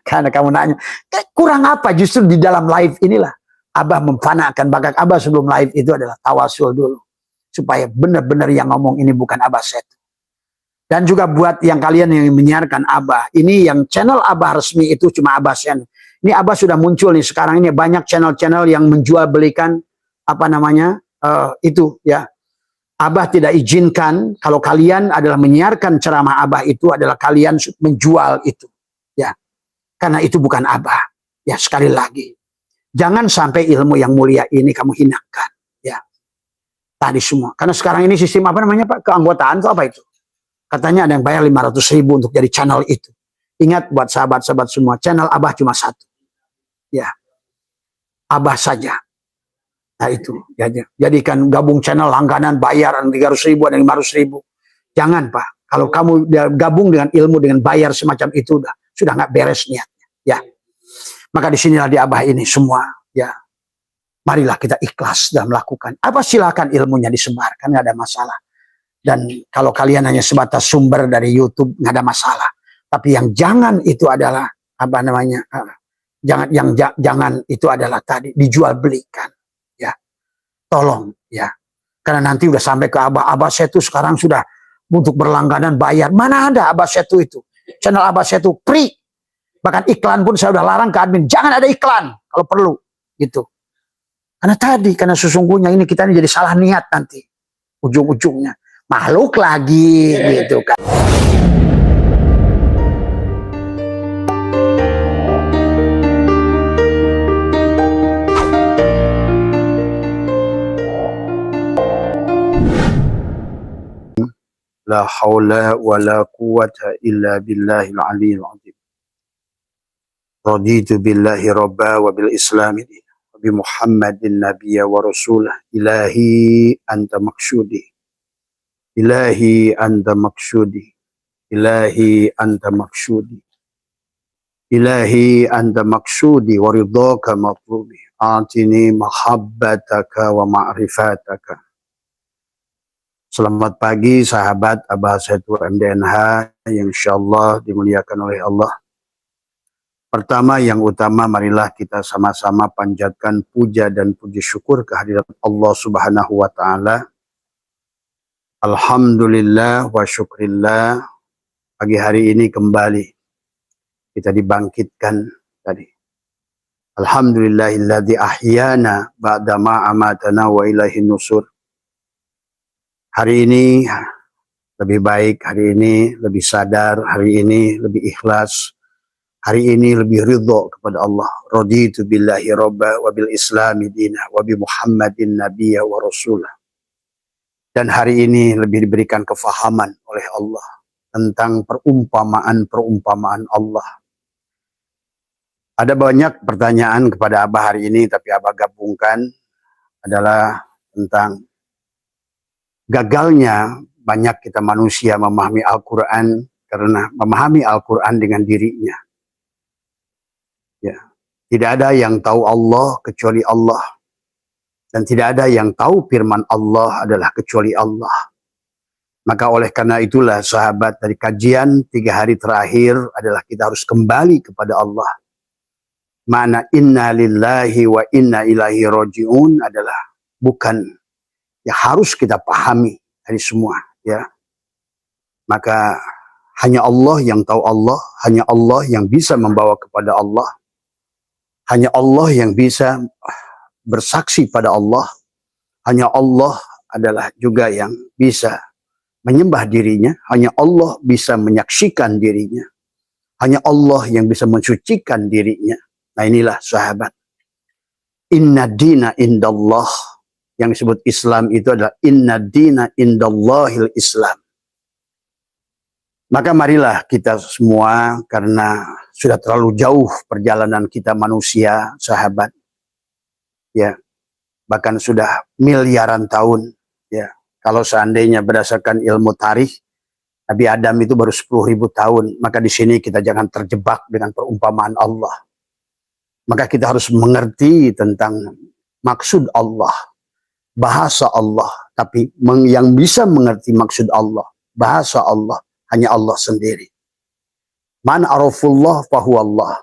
Karena kamu nanya, kurang apa justru di dalam live inilah. Abah memfanakan bakat Abah sebelum live itu adalah tawasul dulu. Supaya benar-benar yang ngomong ini bukan Abah Setu. Dan juga buat yang kalian yang menyiarkan Abah. Ini yang channel Abah resmi itu cuma Abah Setu. Ini Abah sudah muncul nih sekarang ini banyak channel-channel yang menjual belikan apa namanya itu ya. Abah tidak izinkan kalau kalian adalah menyiarkan ceramah Abah itu adalah kalian menjual itu. Ya. Karena itu bukan Abah. Ya sekali lagi. Jangan sampai ilmu yang mulia ini kamu hinakan. Ya. Tadi semua. Karena sekarang ini sistem apa namanya Pak? Keanggotaan itu apa itu? Katanya ada yang bayar 500.000 untuk jadi channel itu. Ingat buat sahabat-sahabat semua. Channel Abah cuma satu. Ya. Abah saja. Nah itu. Ya, jadikan gabung channel langganan bayar 300.000 dan 500.000. Jangan Pak. Kalau kamu gabung dengan ilmu dengan bayar semacam itu sudah nggak beres niatnya. Ya. Maka disinilah di Abah ini semua, ya. Marilah kita ikhlas dalam melakukan. Apa silakan ilmunya disebarkan, nggak ada masalah. Dan kalau kalian hanya sebatas sumber dari YouTube, nggak ada masalah. Tapi yang jangan itu adalah apa namanya? Jangan itu adalah tadi dijual belikan, ya. Tolong, ya. Karena nanti udah sampai ke Abah Setu sekarang sudah untuk berlangganan bayar. Mana ada Abah Setu itu? Channel Abah Setu free. Bahkan iklan pun saya udah larang ke admin. Jangan ada iklan kalau perlu. Gitu. Karena sesungguhnya ini kita ini jadi salah niat nanti. Ujung-ujungnya. Makhluk lagi. Gitu kan. La haula wa la quwata illa billahil aliyyil azim. Raditu billahi rabba wa bil islami wa bi Muhammadin nabiyya wa rasulah. Ilahi anta maksudi. Ilahi anta maksudi. Ilahi anta maksudi. Ilahi anta maksudi wa ridhaka matlubi. Atini mahabbataka wa ma'rifataka. Selamat pagi sahabat Abah Setu MDNH yang insyaallah dimuliakan oleh Allah. Pertama yang utama marilah kita sama-sama panjatkan puja dan puji syukur kehadirat Allah Subhanahu wa taala. Alhamdulillah wa syukrillah. Pagi hari ini kembali kita dibangkitkan tadi. Alhamdulillahilladzi ahyana ba'da ma amatana wa ilaihin nusur. Hari ini lebih baik, hari ini lebih sadar, hari ini lebih ikhlas, hari ini lebih ridho kepada Allah. Raditu billahi rabba wa bil islami dinah wa bi Muhammadin nabiyya wa rasulah. Dan hari ini lebih diberikan kefahaman oleh Allah tentang perumpamaan Allah. Ada banyak pertanyaan kepada Abah hari ini, tapi Abah gabungkan adalah tentang gagalnya banyak kita manusia memahami Al-Quran karena memahami Al-Quran dengan dirinya. Ya. Tidak ada yang tahu Allah kecuali Allah. Dan tidak ada yang tahu firman Allah adalah kecuali Allah. Maka oleh karena itulah sahabat dari kajian 3 hari terakhir adalah kita harus kembali kepada Allah. Mana inna lillahi wa inna ilaihi raji'un adalah bukan yang harus kita pahami dari semua, ya. Maka hanya Allah yang tahu Allah, hanya Allah yang bisa membawa kepada Allah, hanya Allah yang bisa bersaksi pada Allah, hanya Allah adalah juga yang bisa menyembah dirinya, hanya Allah bisa menyaksikan dirinya, hanya Allah yang bisa mensucikan dirinya. Nah inilah sahabat. Inna dina indallah. Yang disebut Islam itu adalah inna dina indallahil Islam. Maka marilah kita semua, karena sudah terlalu jauh perjalanan kita manusia, sahabat. Ya, bahkan sudah miliaran tahun. Ya, kalau seandainya berdasarkan ilmu tarikh, Nabi Adam itu baru 10.000 tahun. Maka di sini kita jangan terjebak dengan perumpamaan Allah. Maka kita harus mengerti tentang maksud Allah. Bahasa Allah, tapi yang bisa mengerti maksud Allah, bahasa Allah, hanya Allah sendiri. Man arafullah fahuwallah.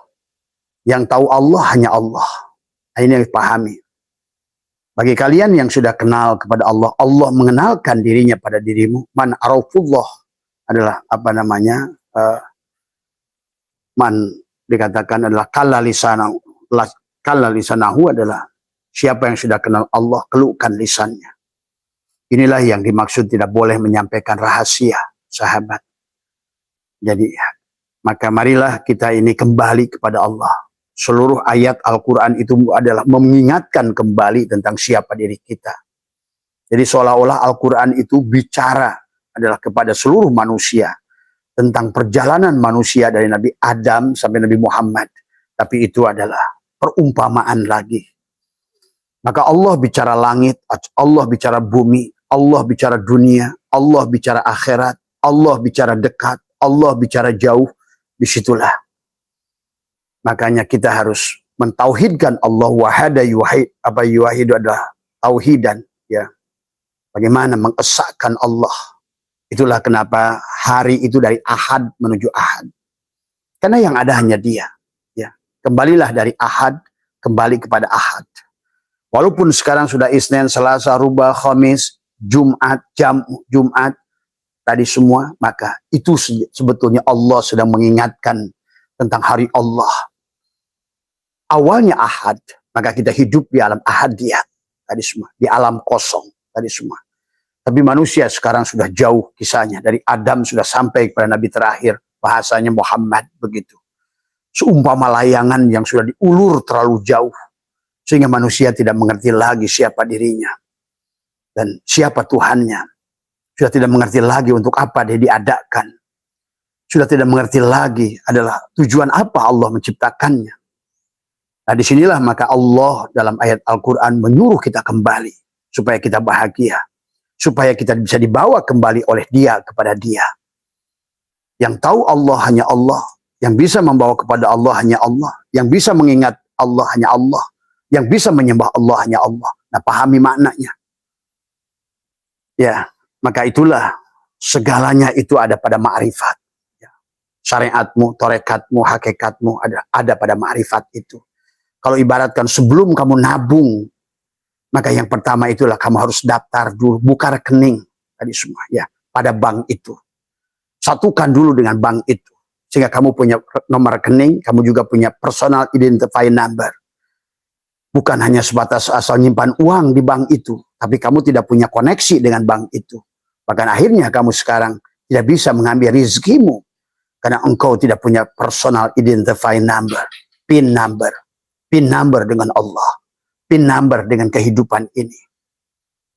Yang tahu Allah hanya Allah. Nah, ini yang dipahami. Bagi kalian yang sudah kenal kepada Allah, Allah mengenalkan dirinya pada dirimu. Man arafullah adalah apa namanya? Man dikatakan adalah kalla lisanahu adalah siapa yang sudah kenal Allah, kelukkan lisannya. Inilah yang dimaksud tidak boleh menyampaikan rahasia, sahabat. Jadi, maka marilah kita ini kembali kepada Allah. Seluruh ayat Al-Quran itu adalah mengingatkan kembali tentang siapa diri kita. Jadi seolah-olah Al-Quran itu bicara adalah kepada seluruh manusia. Tentang perjalanan manusia dari Nabi Adam sampai Nabi Muhammad. Tapi itu adalah perumpamaan lagi. Maka Allah bicara langit, Allah bicara bumi, Allah bicara dunia, Allah bicara akhirat, Allah bicara dekat, Allah bicara jauh, disitulah. Makanya kita harus mentauhidkan Allah yuwahidu adalah tauhidan, ya. Bagaimana mengesahkan Allah. Itulah kenapa hari itu dari Ahad menuju Ahad. Karena yang ada hanya Dia, ya. Kembalilah dari Ahad kembali kepada Ahad. Walaupun sekarang sudah Isnin, Selasa, Rubah, Khamis, Jumat, Jumat tadi semua, maka itu sebetulnya Allah sedang mengingatkan tentang hari Allah. Awalnya Ahad, maka kita hidup di alam ahadiyat tadi semua, di alam kosong tadi semua. Tapi manusia sekarang sudah jauh kisahnya, dari Adam sudah sampai kepada Nabi terakhir, bahasanya Muhammad begitu. Seumpama layangan yang sudah diulur terlalu jauh, sehingga manusia tidak mengerti lagi siapa dirinya dan siapa Tuhannya. Sudah tidak mengerti lagi untuk apa dia diadakan. Sudah tidak mengerti lagi adalah tujuan apa Allah menciptakannya. Nah, disinilah maka Allah dalam ayat Al-Quran menyuruh kita kembali supaya kita bahagia, supaya kita bisa dibawa kembali oleh Dia kepada Dia. Yang tahu Allah hanya Allah, yang bisa membawa kepada Allah hanya Allah, yang bisa mengingat Allah hanya Allah, yang bisa menyembah Allah hanya Allah. Nah, pahami maknanya. Ya, maka itulah segalanya itu ada pada ma'rifat. Ya. Syariatmu, torekatmu, hakikatmu ada pada ma'rifat itu. Kalau ibaratkan sebelum kamu nabung, maka yang pertama itulah kamu harus daftar dulu, buka rekening tadi semua ya pada bank itu. Satukan dulu dengan bank itu sehingga kamu punya nomor rekening, kamu juga punya personal identifying number. Bukan hanya sebatas asal nyimpan uang di bank itu, tapi kamu tidak punya koneksi dengan bank itu. Bahkan akhirnya kamu sekarang tidak bisa mengambil rezekimu karena engkau tidak punya personal identifying number, PIN number. PIN number dengan Allah, PIN number dengan kehidupan ini.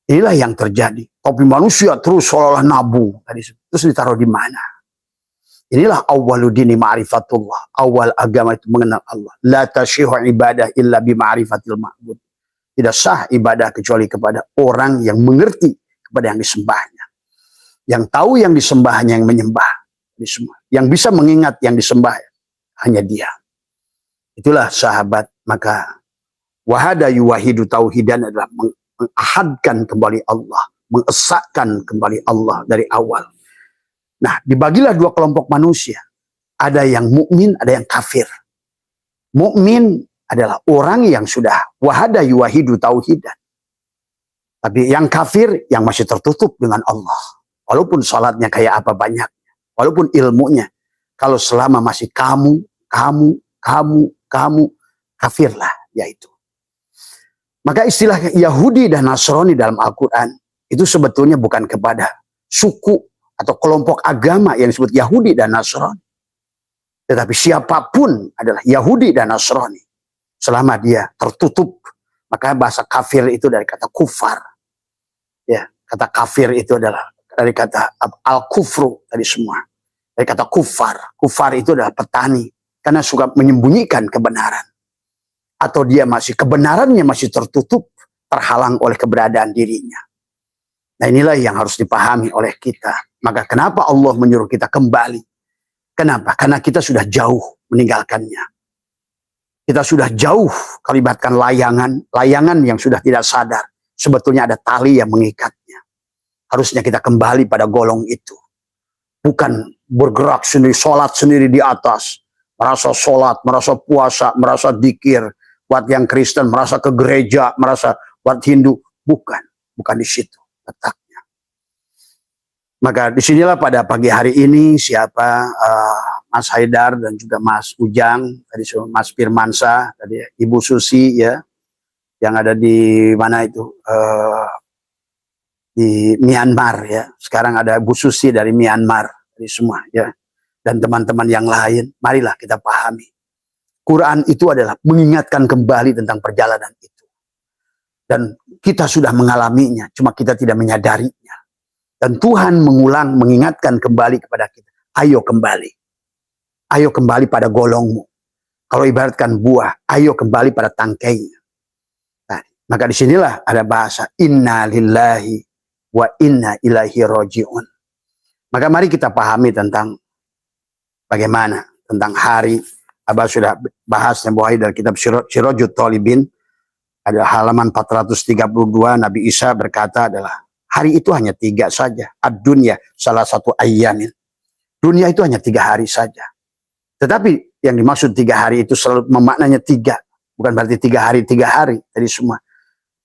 Inilah yang terjadi. Tapi manusia terus seolah-olah nabung. Terus ditaruh di mana? Inilah awwaludini ma'rifatullah. Awal agama itu mengenal Allah. La tashihu ibadah illa bima'rifatil ma'bud. Tidak sah ibadah kecuali kepada orang yang mengerti kepada yang disembahnya. Yang tahu yang disembahnya, yang menyembah. Yang bisa mengingat yang disembah hanya Dia. Itulah sahabat. Maka wahada yuwahidu tauhidan adalah mengahadkan kembali Allah, mengesahkan kembali Allah dari awal. Nah, dibagilah dua kelompok manusia. Ada yang mukmin, ada yang kafir. Mukmin adalah orang yang sudah wahada yuwahidu tauhidan. Tapi yang kafir yang masih tertutup dengan Allah. Walaupun salatnya kayak apa banyaknya, walaupun ilmunya, kalau selama masih kamu, kafirlah, yaitu. Maka istilah Yahudi dan Nasrani dalam Al-Quran itu sebetulnya bukan kepada suku atau kelompok agama yang disebut Yahudi dan Nasrani. Tetapi siapapun adalah Yahudi dan Nasrani. Selama dia tertutup, maka bahasa kafir itu dari kata kufar. Ya, kata kafir itu adalah dari kata al-kufru tadi semua. Dari kata kufar. Kufar itu adalah petani. Karena suka menyembunyikan kebenaran. Atau dia kebenarannya masih tertutup, terhalang oleh keberadaan dirinya. Nah, inilah yang harus dipahami oleh kita. Maka kenapa Allah menyuruh kita kembali? Kenapa? Karena kita sudah jauh meninggalkannya. Kita sudah jauh kelibatkan layangan yang sudah tidak sadar. Sebetulnya ada tali yang mengikatnya. Harusnya kita kembali pada golong itu. Bukan bergerak sendiri, sholat sendiri di atas, merasa sholat, merasa puasa, merasa dikir. Buat yang Kristen merasa ke gereja, merasa buat Hindu, bukan di situ letaknya. Maka disinilah pada pagi hari ini siapa Mas Haidar dan juga Mas Ujang, tadi Mas Firmansyah, tadi Ibu Susi ya, yang ada di mana itu di Myanmar ya. Sekarang ada Bu Susi dari Myanmar, dari semua ya. Dan teman-teman yang lain, marilah kita pahami. Quran itu adalah mengingatkan kembali tentang perjalanan itu. Dan kita sudah mengalaminya, cuma kita tidak menyadarinya. Dan Tuhan mengingatkan kembali kepada kita. Ayo kembali. Ayo kembali pada golongmu. Kalau ibaratkan buah, ayo kembali pada tangkainya. Nah, maka disinilah ada bahasa inna lillahi wa inna ilaihi roji'un. Maka mari kita pahami tentang bagaimana, tentang hari. Abah sudah bahas dari kitab Sirajut Thalibin. Ada halaman 432, Nabi Isa berkata adalah, hari itu hanya 3 saja. Ad-dunya salah satu ayyamin. Dunia itu hanya 3 hari saja. Tetapi yang dimaksud 3 hari itu selalu memaknanya 3. Bukan berarti 3 hari, 3 hari. Tadi semua.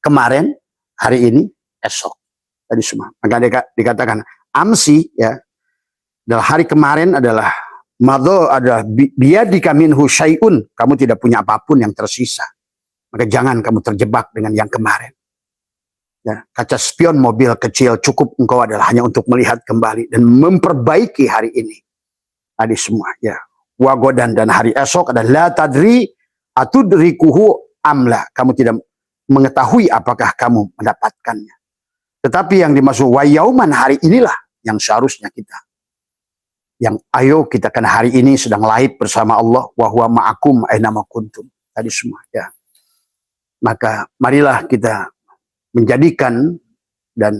Kemarin, hari ini, esok. Tadi semua. Maka dikatakan, amsi ya, adalah hari kemarin adalah madho adalah biyadika minhu syai'un. Kamu tidak punya apapun yang tersisa. Maka jangan kamu terjebak dengan yang kemarin. Ya, kaca spion mobil kecil cukup engkau adalah hanya untuk melihat kembali dan memperbaiki hari ini. Tadi semua ya. Wagodan dan hari esok adalah la tadri atudrikuhu amla. Kamu tidak mengetahui apakah kamu mendapatkannya. Tetapi yang dimaksud wayauman hari inilah yang seharusnya kita. Yang ayo kita kan hari ini sedang live bersama Allah. Wa huwa ma'akum aina ma kuntum. Tadi semua ya. Maka marilah kita menjadikan dan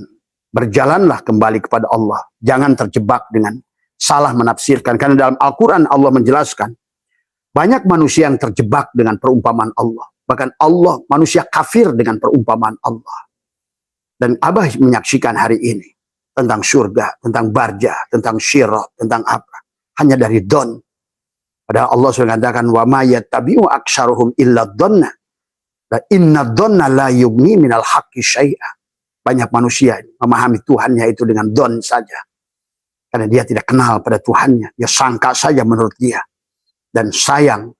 berjalanlah kembali kepada Allah. Jangan terjebak dengan salah menafsirkan. Karena dalam Al-Quran Allah menjelaskan. Banyak manusia yang terjebak dengan perumpamaan Allah. Bahkan Allah, manusia kafir dengan perumpamaan Allah. Dan Abah menyaksikan hari ini. Tentang surga, tentang barjah, tentang syirat, tentang apa. Hanya dari don. Padahal Allah sudah mengatakan, wa ma yattabi'u aktsaruhum illa dhanna. Inna dhanna la yughni minal haqqi syai'a. Banyak manusia memahami Tuhannya itu dengan don saja. Karena dia tidak kenal pada Tuhannya. Dia sangka saja menurut dia. Dan sayang,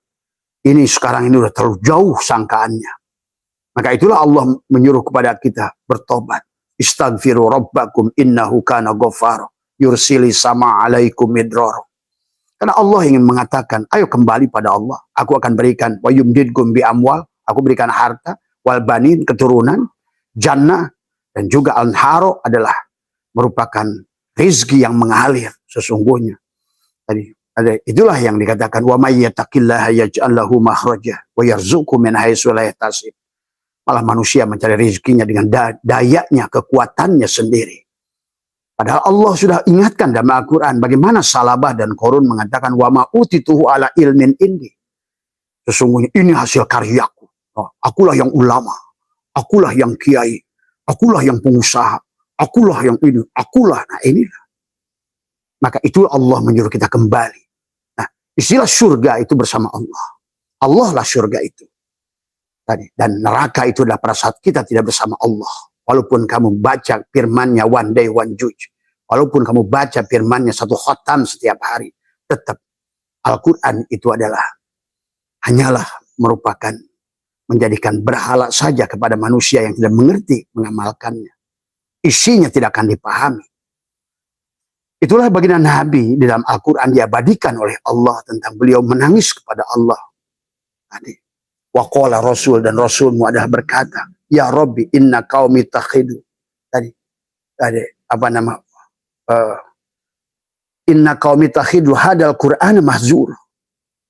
ini sekarang ini sudah terlalu jauh sangkaannya. Maka itulah Allah menyuruh kepada kita bertobat. Istaghfiru rabbakum innahu kana ghaffara. Yursili sama alaikum midrara. Karena Allah ingin mengatakan, ayo kembali pada Allah. Aku akan berikan wa yumdidkum bi amwal. Aku berikan harta, wal banin, keturunan, jannah, dan juga anharo adalah merupakan rezeki yang mengalir sesungguhnya. Tadi itulah yang dikatakan wa may yattaqillaha yaj'al lahu makhraja wa yarzuqhu min haitsu la yahtasib. Malah manusia mencari rezekinya dengan dayanya, kekuatannya sendiri. Padahal Allah sudah ingatkan dalam Al-Quran bagaimana Salabah dan Korun mengatakan wa ma utituhu ala ilmin indi. Sesungguhnya ini hasil karyaku. Akulah yang ulama, akulah yang kiai, akulah yang pengusaha, akulah yang ini, akulah. Nah inilah. Maka itu Allah menyuruh kita kembali. Nah istilah surga itu bersama Allah. Allah lah surga itu. Tadi. Dan neraka itu adalah pada saat kita tidak bersama Allah. Walaupun kamu baca firmannya one day one judge. Walaupun kamu baca firmannya 1 khatam setiap hari. Tetap Al-Quran itu adalah hanyalah merupakan menjadikan berhala saja kepada manusia yang tidak mengerti mengamalkannya. Isinya tidak akan dipahami. Itulah baginda Nabi di dalam Al-Quran diabadikan oleh Allah tentang beliau menangis kepada Allah. Tadi. Waqala Rasul dan Rasulmu adalah berkata, ya Rabbi inna qaumi takhidu. Tadi apa nama? Inna qaumi takhidu hadal Qur'an mahzur.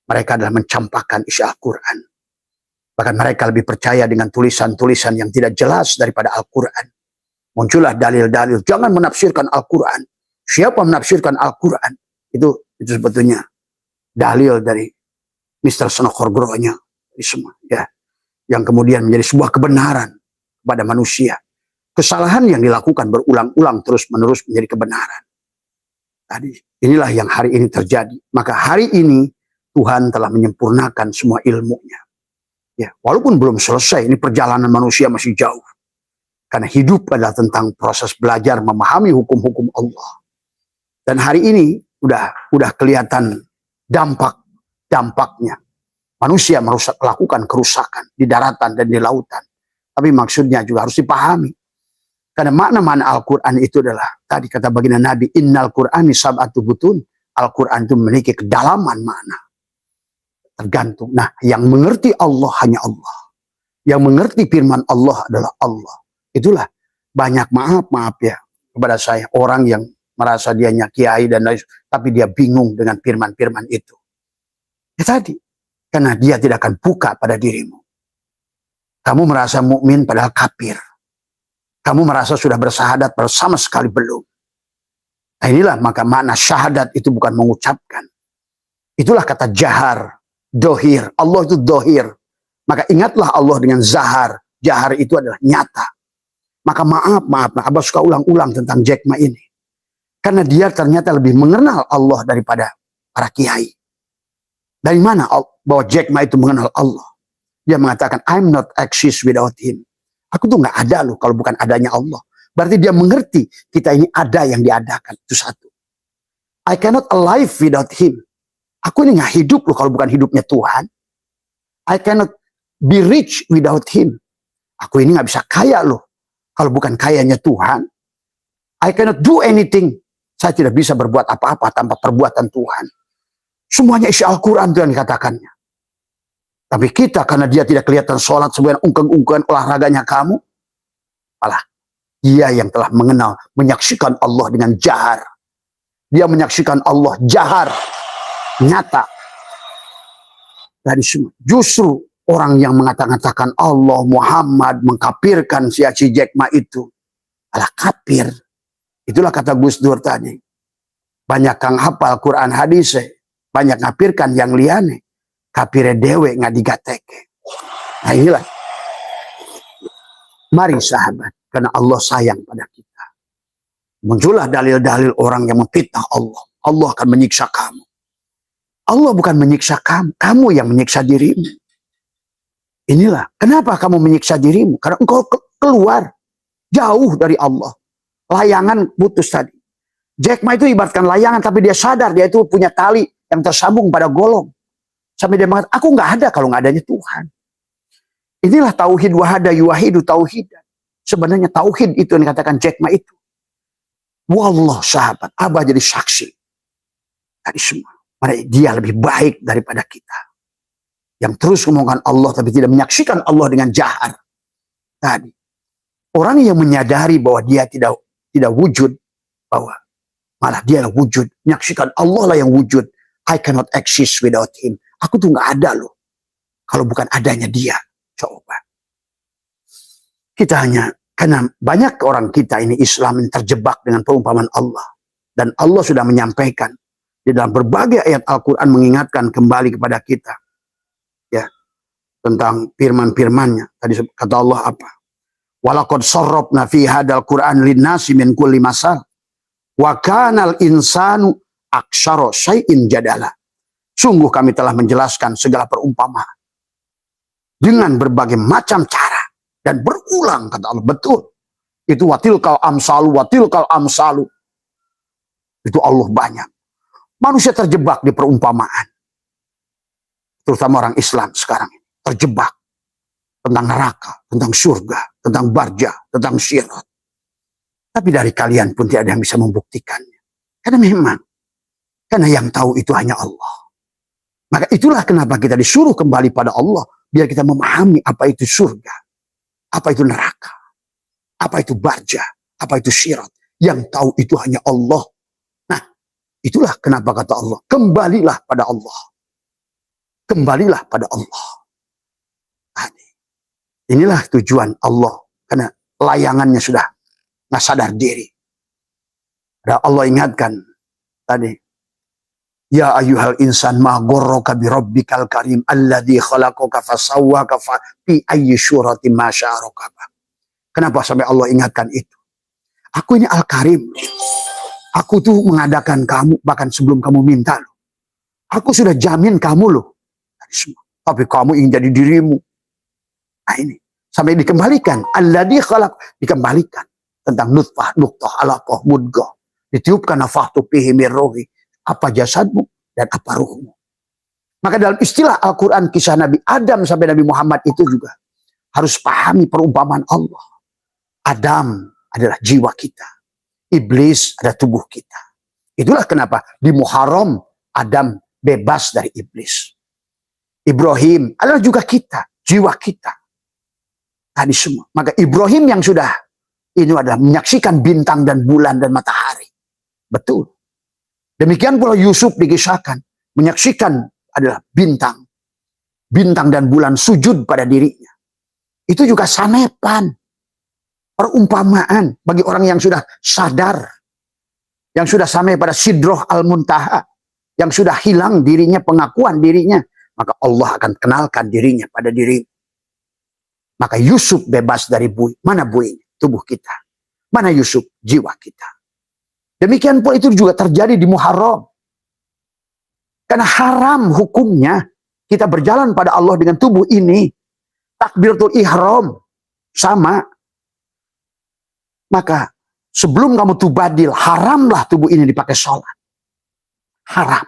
Mereka adalah mencampakkan isi Al-Quran. Bahkan mereka lebih percaya dengan tulisan-tulisan yang tidak jelas daripada Al-Quran. Muncullah dalil-dalil. Jangan menafsirkan Al-Quran. Siapa menafsirkan Al-Quran? Itu sebetulnya dalil dari Mr. Senokhorgronya. Semua, ya. Yang kemudian menjadi sebuah kebenaran kepada manusia. Kesalahan yang dilakukan berulang-ulang terus-menerus menjadi kebenaran. Tadi inilah yang hari ini terjadi. Maka hari ini Tuhan telah menyempurnakan semua ilmunya. Ya, walaupun belum selesai, ini perjalanan manusia masih jauh. Karena hidup adalah tentang proses belajar memahami hukum-hukum Allah. Dan hari ini udah kelihatan dampaknya. Manusia melakukan kerusakan di daratan dan di lautan. Tapi maksudnya juga harus dipahami. Karena makna-makna Al-Quran itu adalah, tadi kata baginda Nabi, innal Qur'ani sab'atu butun. Al-Quran itu memiliki kedalaman makna. Tergantung. Nah, yang mengerti Allah hanya Allah. Yang mengerti firman Allah adalah Allah. Itulah banyak maaf ya kepada saya. Orang yang merasa dianya kiai dan lain, tapi dia bingung dengan firman-firman itu. Ya tadi. Karena dia tidak akan buka pada dirimu. Kamu merasa mukmin padahal kafir. Kamu merasa sudah bersahadat padahal sama sekali belum. Nah inilah maka makna syahadat itu bukan mengucapkan. Itulah kata jahar, dohir. Allah itu dohir. Maka ingatlah Allah dengan zahar. Jahar itu adalah nyata. Maka maaf, Abah suka ulang-ulang tentang Jack Ma ini. Karena dia ternyata lebih mengenal Allah daripada para kiai. Dari mana bahwa Jack Ma itu mengenal Allah? Dia mengatakan, I'm not exist without him. Aku tuh nggak ada loh kalau bukan adanya Allah. Berarti dia mengerti kita ini ada yang diadakan. Itu satu. I cannot alive without him. Aku ini nggak hidup loh kalau bukan hidupnya Tuhan. I cannot be rich without him. Aku ini nggak bisa kaya loh kalau bukan kayanya Tuhan. I cannot do anything. Saya tidak bisa berbuat apa-apa tanpa perbuatan Tuhan. Semuanya isi Al-Quran itu yang dikatakannya. Tapi kita karena dia tidak kelihatan sholat sebagian ungkeng-ungkengan olahraganya kamu. Malah dia yang telah mengenal, menyaksikan Allah dengan jahar. Dia menyaksikan Allah jahar. Nyata. Dari semua. Justru orang yang mengatakan Allah, Muhammad, mengkafirkan si Jack Ma itu. Alah kafir. Itulah kata Gus Dur tadi. Banyak kang hafal Quran hadis. Banyak ngapirkan yang liane. Kafire dewe nggak digateke. Nah inilah. Mari sahabat. Karena Allah sayang pada kita. Muncullah dalil-dalil orang yang memfitnah Allah. Allah akan menyiksa kamu. Allah bukan menyiksa kamu. Kamu yang menyiksa dirimu. Inilah. Kenapa kamu menyiksa dirimu? Karena engkau keluar. Jauh dari Allah. Layangan putus tadi. Jack Ma itu ibaratkan layangan. Tapi dia sadar. Dia itu punya tali yang tersambung pada golong. Sampai dia mengatakan, aku nggak ada kalau nggak adanya Tuhan. Inilah tauhid wahada yuwahidu tauhidan. Sebenarnya tauhid itu yang dikatakan Jack Ma itu. Wallah sahabat, Abah jadi saksi. Tadi semua. Dia lebih baik daripada kita. Yang terus ngomongkan Allah tapi tidak menyaksikan Allah dengan jahar. Tadi. Orang yang menyadari bahwa dia tidak wujud. Bahwa malah dia wujud. Menyaksikan Allah lah yang wujud. I cannot exist without him. Aku tuh nggak ada loh. Kalau bukan adanya dia. Coba. Kita hanya, karena banyak orang kita ini Islam yang terjebak dengan perumpamaan Allah. Dan Allah sudah menyampaikan. Di dalam berbagai ayat Al-Quran mengingatkan kembali kepada kita. Ya. Tentang firman-firmannya. Tadi kata Allah apa? Walaqad sarrafna fi hadal Qur'an linnasi min kulli masal. Wa kanal insanu aksyara syai'in jadala. Sungguh kami telah menjelaskan segala perumpamaan dengan berbagai macam cara dan berulang kata Allah. Betul. Itu watilkal amsalu. Itu Allah banyak. Manusia terjebak di perumpamaan. Terutama orang Islam sekarang terjebak tentang neraka, tentang surga, tentang barja, tentang syirat. Tapi dari kalian pun tidak ada yang bisa membuktikannya. Karena memang yang tahu itu hanya Allah. Maka itulah kenapa kita disuruh kembali pada Allah. Biar kita memahami apa itu surga. Apa itu neraka. Apa itu barja. Apa itu syirat. Yang tahu itu hanya Allah. Nah, itulah kenapa kata Allah. Kembalilah pada Allah. Kembalilah pada Allah. Nah, inilah tujuan Allah. Karena layangannya sudah nggak sadar diri. Dan Allah ingatkan tadi. Ya ayyuhal insan ma ghurraka bi rabbikal karim alladzi khalaqaka fasawwaka fi ayyi syuratin ma sya'araka. Kenapa sampai Allah ingatkan itu? Aku ini Al-Karim. Aku tuh mengadakan kamu bahkan sebelum kamu minta loh. Aku sudah jamin kamu loh. Tapi kamu ingin jadi dirimu. Nah ini. Sampai dikembalikan. Alladzi khalaq. Dikembalikan. Tentang nutfah, nuqtah, alaqah, mudghah. Ditiupkan nafahtu fihi min ruhi. Apa jasadmu dan apa ruhmu. Maka dalam istilah Al-Quran kisah Nabi Adam sampai Nabi Muhammad itu juga harus pahami perumpamaan Allah. Adam adalah jiwa kita. Iblis adalah tubuh kita. Itulah kenapa di Muharram Adam bebas dari iblis. Ibrahim adalah juga kita, jiwa kita. Tadi semua. Maka Ibrahim yang sudah ini adalah menyaksikan bintang dan bulan dan matahari. Betul. Demikian pula Yusuf dikisahkan menyaksikan adalah bintang. Bintang dan bulan sujud pada dirinya. Itu juga sanepan. Perumpamaan bagi orang yang sudah sadar. Yang sudah sampai pada sidroh al-muntaha. Yang sudah hilang dirinya, pengakuan dirinya. Maka Allah akan kenalkan dirinya pada dirimu. Maka Yusuf bebas dari bui. Mana buinya? Tubuh kita. Mana Yusuf? Jiwa kita. Demikian pula itu juga terjadi di Muharram. Karena haram hukumnya kita berjalan pada Allah dengan tubuh ini. Takbiratul ihram sama. Maka sebelum kamu tubadil, haramlah tubuh ini dipakai sholat. Haram.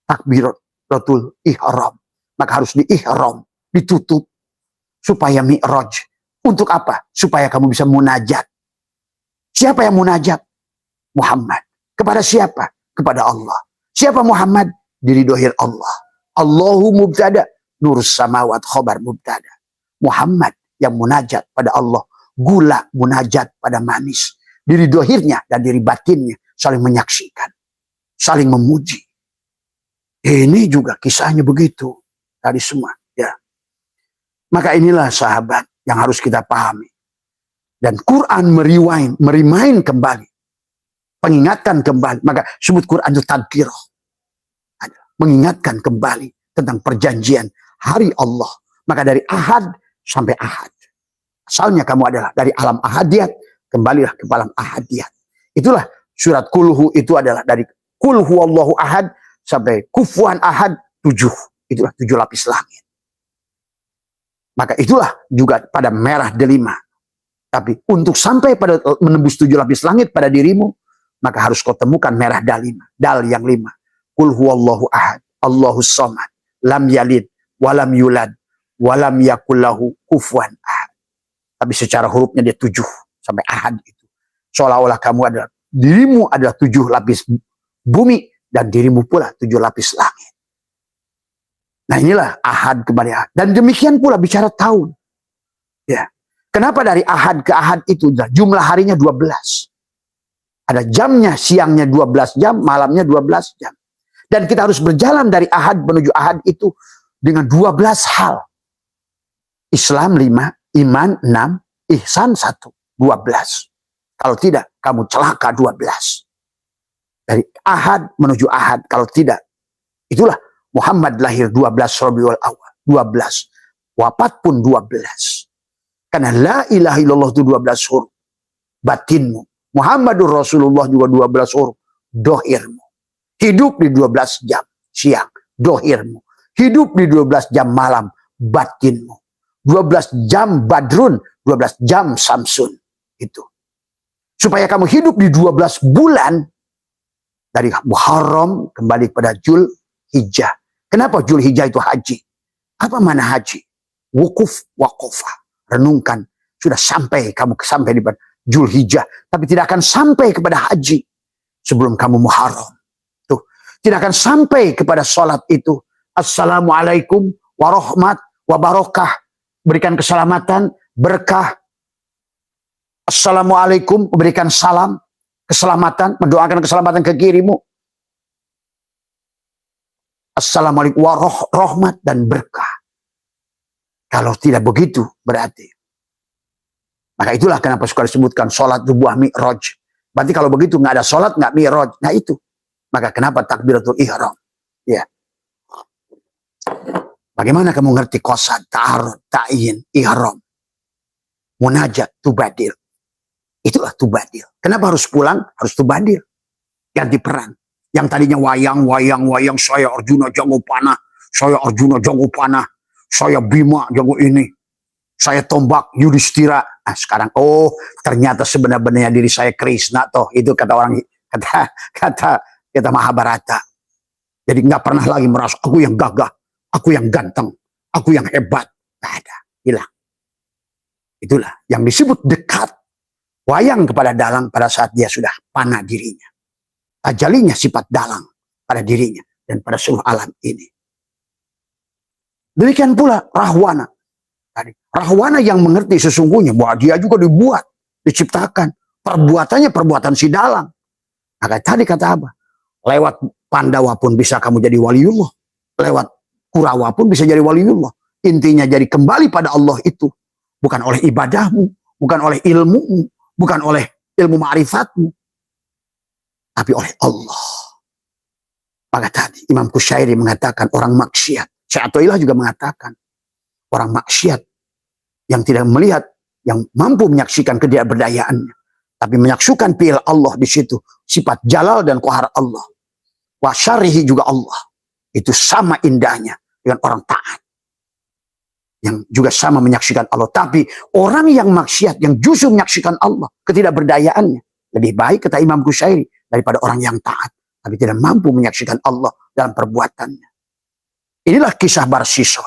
Takbiratul ihram. Maka harus diihram, ditutup. Supaya mi'raj. Untuk apa? Supaya kamu bisa munajat. Siapa yang munajat? Muhammad. Kepada siapa? Kepada Allah. Siapa Muhammad? Diri dohir Allah. Allahu mubtada. Nur samawat khobar mubtada. Muhammad yang munajat pada Allah. Gula munajat pada manis. Diri dohirnya dan diri batinnya saling menyaksikan. Saling memuji. Ini juga kisahnya begitu. Tadi semua. Ya. Maka inilah sahabat yang harus kita pahami. Dan Quran merimain kembali. Mengingatkan kembali. Maka sebut Quran itu tadkirah. Mengingatkan kembali tentang perjanjian hari Allah. Maka dari ahad sampai ahad. Asalnya kamu adalah dari alam ahadiyat. Kembalilah ke alam ahadiyat. Itulah surat kulhu itu adalah dari kulhu Allahu ahad sampai kufuan ahad 7. Itulah 7 lapis langit. Maka itulah juga pada merah delima. Tapi untuk sampai pada menembus 7 lapis langit pada dirimu, maka harus kau temukan merah dalima. Dal yang 5. Qul huwallahu ahad, Allahus samad, lam yalid, walam yulad, walam yakullahu kufuwan ahad. Tapi secara hurufnya dia 7 sampai ahad itu. Seolah-olah kamu adalah, dirimu adalah 7 lapis bumi, dan dirimu pula 7 lapis langit. Nah inilah ahad kembali ahad. Dan demikian pula bicara tahun. Ya. Kenapa dari ahad ke ahad itu jumlah harinya 12. Ada jamnya, siangnya 12 jam, malamnya 12 jam. Dan kita harus berjalan dari ahad menuju ahad itu dengan 12 hal. Islam 5, iman 6, ihsan 1, 12. Kalau tidak, kamu celaka 12. Dari ahad menuju ahad. Kalau tidak, itulah Muhammad lahir 12 Rabiul Awal, 12. Wafat pun 12. Karena la ilaha illallah itu 12 huruf. Batinmu. Muhammadur Rasulullah juga 12 huruf. Dohirmu. Hidup di 12 jam siang. Dohirmu. Hidup di 12 jam malam. Batinmu. 12 jam badrun. 12 jam samsun. Itu. Supaya kamu hidup di 12 bulan. Dari Muharram kembali pada Jul Hijjah. Kenapa Jul Hijjah itu haji? Apa mana haji? Wukuf waqofah. Renungkan. Sudah sampai kamu sampai di Jul Hijjah. Tapi tidak akan sampai kepada haji. Sebelum kamu Muharram. Tuh. Tidak akan sampai kepada sholat itu. Assalamualaikum warahmat wabarakah. Berikan keselamatan, berkah. Assalamualaikum, memberikan salam, keselamatan, mendoakan keselamatan ke kirimu. Assalamualaikum warahmat dan berkah. Kalau tidak begitu berarti. Maka itulah kenapa suka disebutkan sholat itu buah mi'raj. Berarti kalau begitu nggak ada sholat, nggak mi'raj. Nah itu. Maka kenapa takbiratul ihram? Ya. Bagaimana kamu ngerti qasad, ta'arud, ta'yin, ihram, munajat, tubadil. Itulah tubadil. Kenapa harus pulang? Harus tubadil. ganti peran. Yang tadinya wayang, saya Arjuna jago panah, saya Arjuna jago panah, saya Bima jago ini, saya Tombak Yudhistira. Nah, sekarang ternyata sebenarnya diri saya Krishna toh. Itu kata orang, kata Mahabharata. Jadi nggak pernah lagi merasa aku yang gagah, aku yang ganteng, aku yang hebat. Nggak ada, hilang. Itulah yang disebut dekat wayang kepada dalang pada saat dia sudah panah dirinya. Ajalinya sifat dalang pada dirinya dan pada seluruh alam ini. Demikian pula Rahwana. Rahwana yang mengerti sesungguhnya bahwa dia juga dibuat, diciptakan. Perbuatannya perbuatan si dalang. Maka tadi kata apa? Lewat Pandawa pun bisa kamu jadi waliullah. Lewat Kurawa pun bisa jadi waliullah. Intinya jadi kembali pada Allah itu. Bukan oleh ibadahmu, bukan oleh ilmumu, bukan oleh ilmu ma'rifatmu, tapi oleh Allah. Maka tadi Imam Kusyairi mengatakan orang maksiat. Syekh Athaillah juga mengatakan orang maksiat yang tidak melihat, yang mampu menyaksikan ketidakberdayaannya, tapi menyaksikan fi'il Allah di situ, sifat jalal dan qahar Allah. Wa syarihi juga Allah. Itu sama indahnya dengan orang taat yang juga sama menyaksikan Allah. Tapi orang yang maksiat, yang justru menyaksikan Allah, ketidakberdayaannya, lebih baik kata Imam Kusyairi daripada orang yang taat tapi tidak mampu menyaksikan Allah dalam perbuatannya. Inilah kisah Barsisa,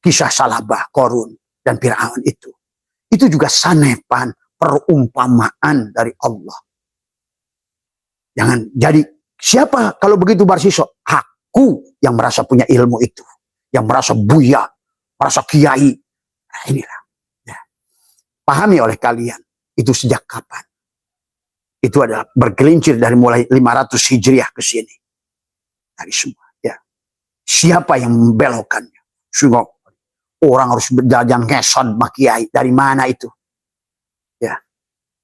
kisah Salabah, Korun, dan Fir'aun itu. Itu juga sanepan, perumpamaan dari Allah. Jangan jadi, siapa kalau begitu Barsisa? Aku yang merasa punya ilmu itu, yang merasa buya, merasa kiai. Nah, inilah. Ya. Pahami oleh kalian, itu sejak kapan? Itu adalah bergelincir dari mulai 500 Hijriah ke sini. Dari semua. Ya. Siapa yang membelokkannya? Sehingga orang harus berjalan ngesot sama kiai. Dari mana itu? Ya.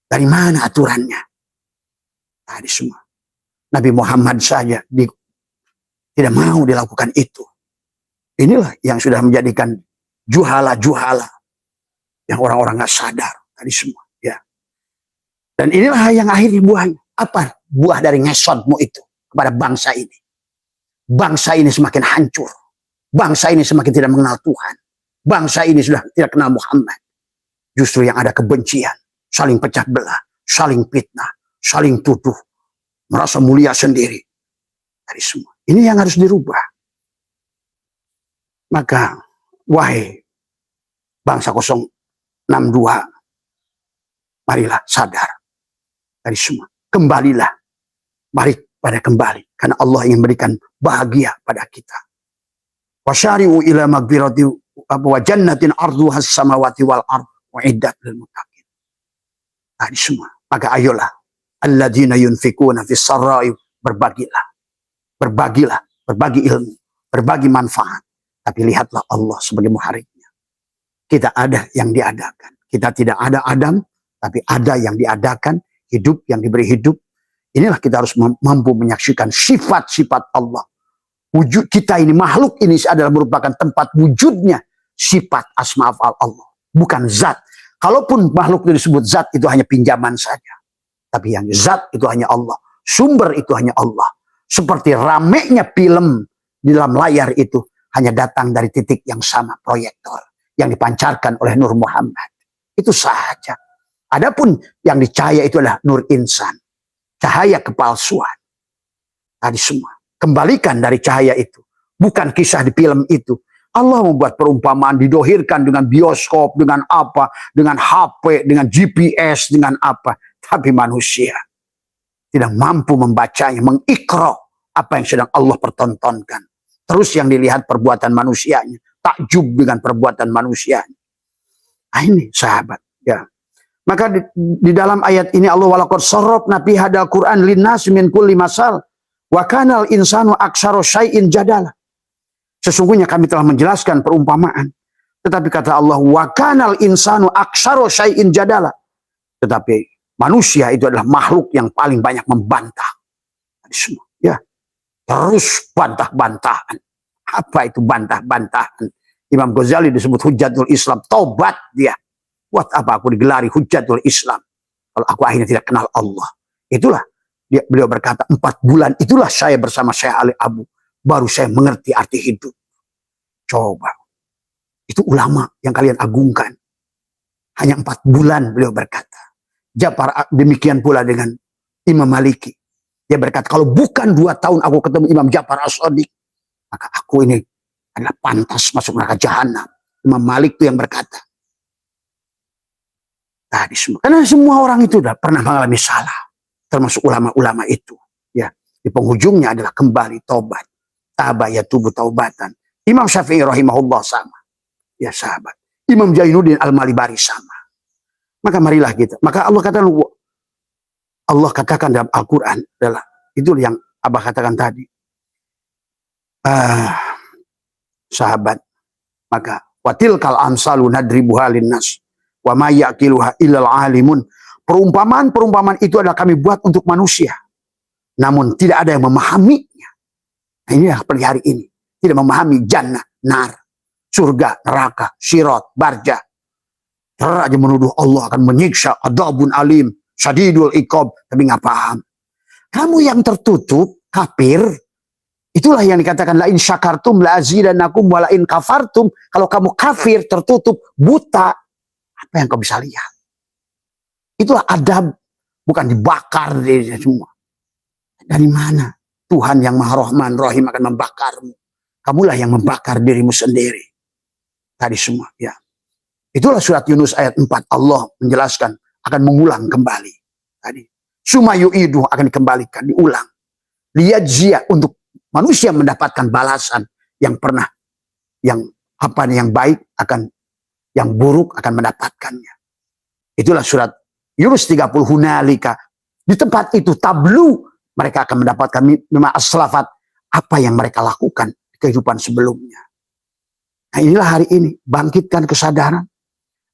Dari mana aturannya? Dari semua. Nabi Muhammad saja tidak mau dilakukan itu. Inilah yang sudah menjadikan juhala-juhala. Yang orang-orang gak sadar. Tadi semua. Ya. Dan inilah yang akhirnya buahnya. Apa buah dari ngesotmu itu kepada bangsa ini? Bangsa ini semakin hancur. Bangsa ini semakin tidak mengenal Tuhan. Bangsa ini sudah tidak kenal Muhammad. Justru yang ada kebencian, saling pecah belah, saling fitnah, saling tuduh, merasa mulia sendiri. Dari semua. Ini yang harus dirubah. Maka, wahai bangsa 062, marilah sadar dari semua. Kembalilah. Mari pada kembali. Karena Allah ingin memberikan bahagia pada kita. Wasyari'u ila magfirati wa jannatin arduhas samawati wal ard wa iddat lil muttaqin. Dari semua. Maka ayolah. Alladzina yunfikuna fis sarra'i, berbagilah. Berbagilah. Berbagi ilmu. Berbagi manfaat. Tapi lihatlah Allah sebagai muharibnya. Kita ada yang diadakan. Kita tidak ada Adam, tapi ada yang diadakan, hidup yang diberi hidup. Inilah kita harus mampu menyaksikan sifat-sifat Allah. Wujud kita ini, makhluk ini adalah merupakan tempat wujudnya sifat asma af'al Allah. Bukan zat. Kalaupun makhluk itu disebut zat, itu hanya pinjaman saja. Tapi yang zat itu hanya Allah. Sumber itu hanya Allah. Seperti ramenya film di dalam layar itu hanya datang dari titik yang sama, proyektor yang dipancarkan oleh Nur Muhammad. Itu saja. Adapun yang dicahaya itu adalah nur insan. Cahaya kepalsuan. Tadi semua. Kembalikan dari cahaya itu. Bukan kisah di film itu. Allah membuat perumpamaan, didohirkan dengan bioskop, dengan apa, dengan HP, dengan GPS, dengan apa. Tapi manusia tidak mampu membacanya, mengikra apa yang sedang Allah pertontonkan. Terus yang dilihat perbuatan manusianya. Takjub dengan perbuatan manusianya. Nah, ini sahabat. Ya. Maka di dalam ayat ini Allah walaqad sarrafna fi hadal Qur'an linnas min kulli masal wa kanal insanu aktsara syai'in jadala. Sesungguhnya kami telah menjelaskan perumpamaan. Tetapi kata Allah wa kanal insanu aktsara syai'in jadala. Tetapi manusia itu adalah makhluk yang paling banyak membantah. Semua, ya. Terus bantah-bantahan. Apa itu bantah-bantahan? Imam Ghazali disebut Hujjatul Islam. Taubat dia. Buat apa aku digelari Hujjatul Islam? Kalau aku akhirnya tidak kenal Allah. Itulah Beliau berkata, 4 bulan itulah saya bersama Syekh Ali Abu. Baru saya mengerti arti hidup. Coba. Itu ulama yang kalian agungkan. Hanya 4 bulan beliau berkata. Demikian pula dengan Imam Maliki. Dia berkata, kalau bukan 2 tahun aku ketemu Imam Ja'far As-Shadiq, maka aku ini adalah pantas masuk neraka jahanam. Imam Malik itu yang berkata. Tadi semua. Karena semua orang itu sudah pernah mengalami salah. Termasuk ulama-ulama itu. Ya, di penghujungnya adalah kembali taubat. Taba yatubu taubatan. Imam Syafi'i rahimahullah sama. Ya sahabat. Imam Jainuddin Al-Malibari sama. Maka marilah kita. Maka Allah katakan dalam Al-Quran adalah itu yang Abah katakan tadi. Sahabat. Maka watilkal amsalu nadribuha linnas wa ma yaqiluha illal alimun. Perumpamaan-perumpamaan itu adalah kami buat untuk manusia. Namun tidak ada yang memahaminya. Nah, inilah seperti hari ini. Tidak memahami jannah, nar, surga, neraka, sirat, barja. Terus aja menuduh Allah akan menyiksa, adabun alim, syadidul iqab. Tapi nggak paham. Kamu yang tertutup, kafir, itulah yang dikatakan la in syakartum la azidannakum wa la in kafartum. Kalau kamu kafir, tertutup, buta, apa yang kau bisa lihat? Itulah adab, bukan dibakar dari semua. Dari mana? Tuhan yang Maha Rahman Rahim akan membakarmu. Kamulah yang membakar dirimu sendiri. Tadi semua, ya. Itulah surat Yunus ayat 4. Allah menjelaskan akan mengulang kembali. Tadi. Sumayu idu akan dikembalikan, diulang. Liyajzia untuk manusia mendapatkan balasan yang pernah, yang baik akan, yang buruk akan mendapatkannya. Itulah surat Yunus 30 hunalika. Di tempat itu tablu mereka akan mendapatkan mimma aslafat, apa yang mereka lakukan di kehidupan sebelumnya. Nah, inilah hari ini bangkitkan kesadaran.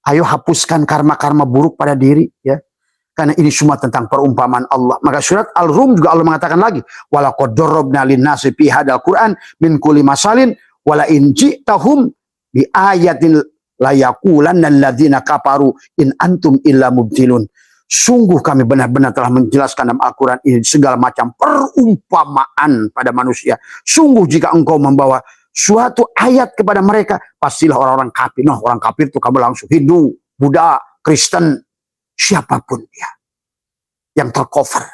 Ayo hapuskan karma-karma buruk pada diri, ya. Karena ini semua tentang perumpamaan Allah. Maka surat Al-Rum juga Allah mengatakan lagi, walaqad darabna lin-nasi fi hadzal Qur'an min kulli masalin wala in ji'tahum bi ayatin la yaqulanna alladzina kafaru in antum illa mubtilun. Sungguh kami benar-benar telah menjelaskan dalam Al-Quran ini segala macam perumpamaan pada manusia. Sungguh jika engkau membawa suatu ayat kepada mereka, pastilah orang-orang kafir. Nah, orang kafir itu kamu langsung Hindu, Buddha, Kristen, siapapun dia yang tercover.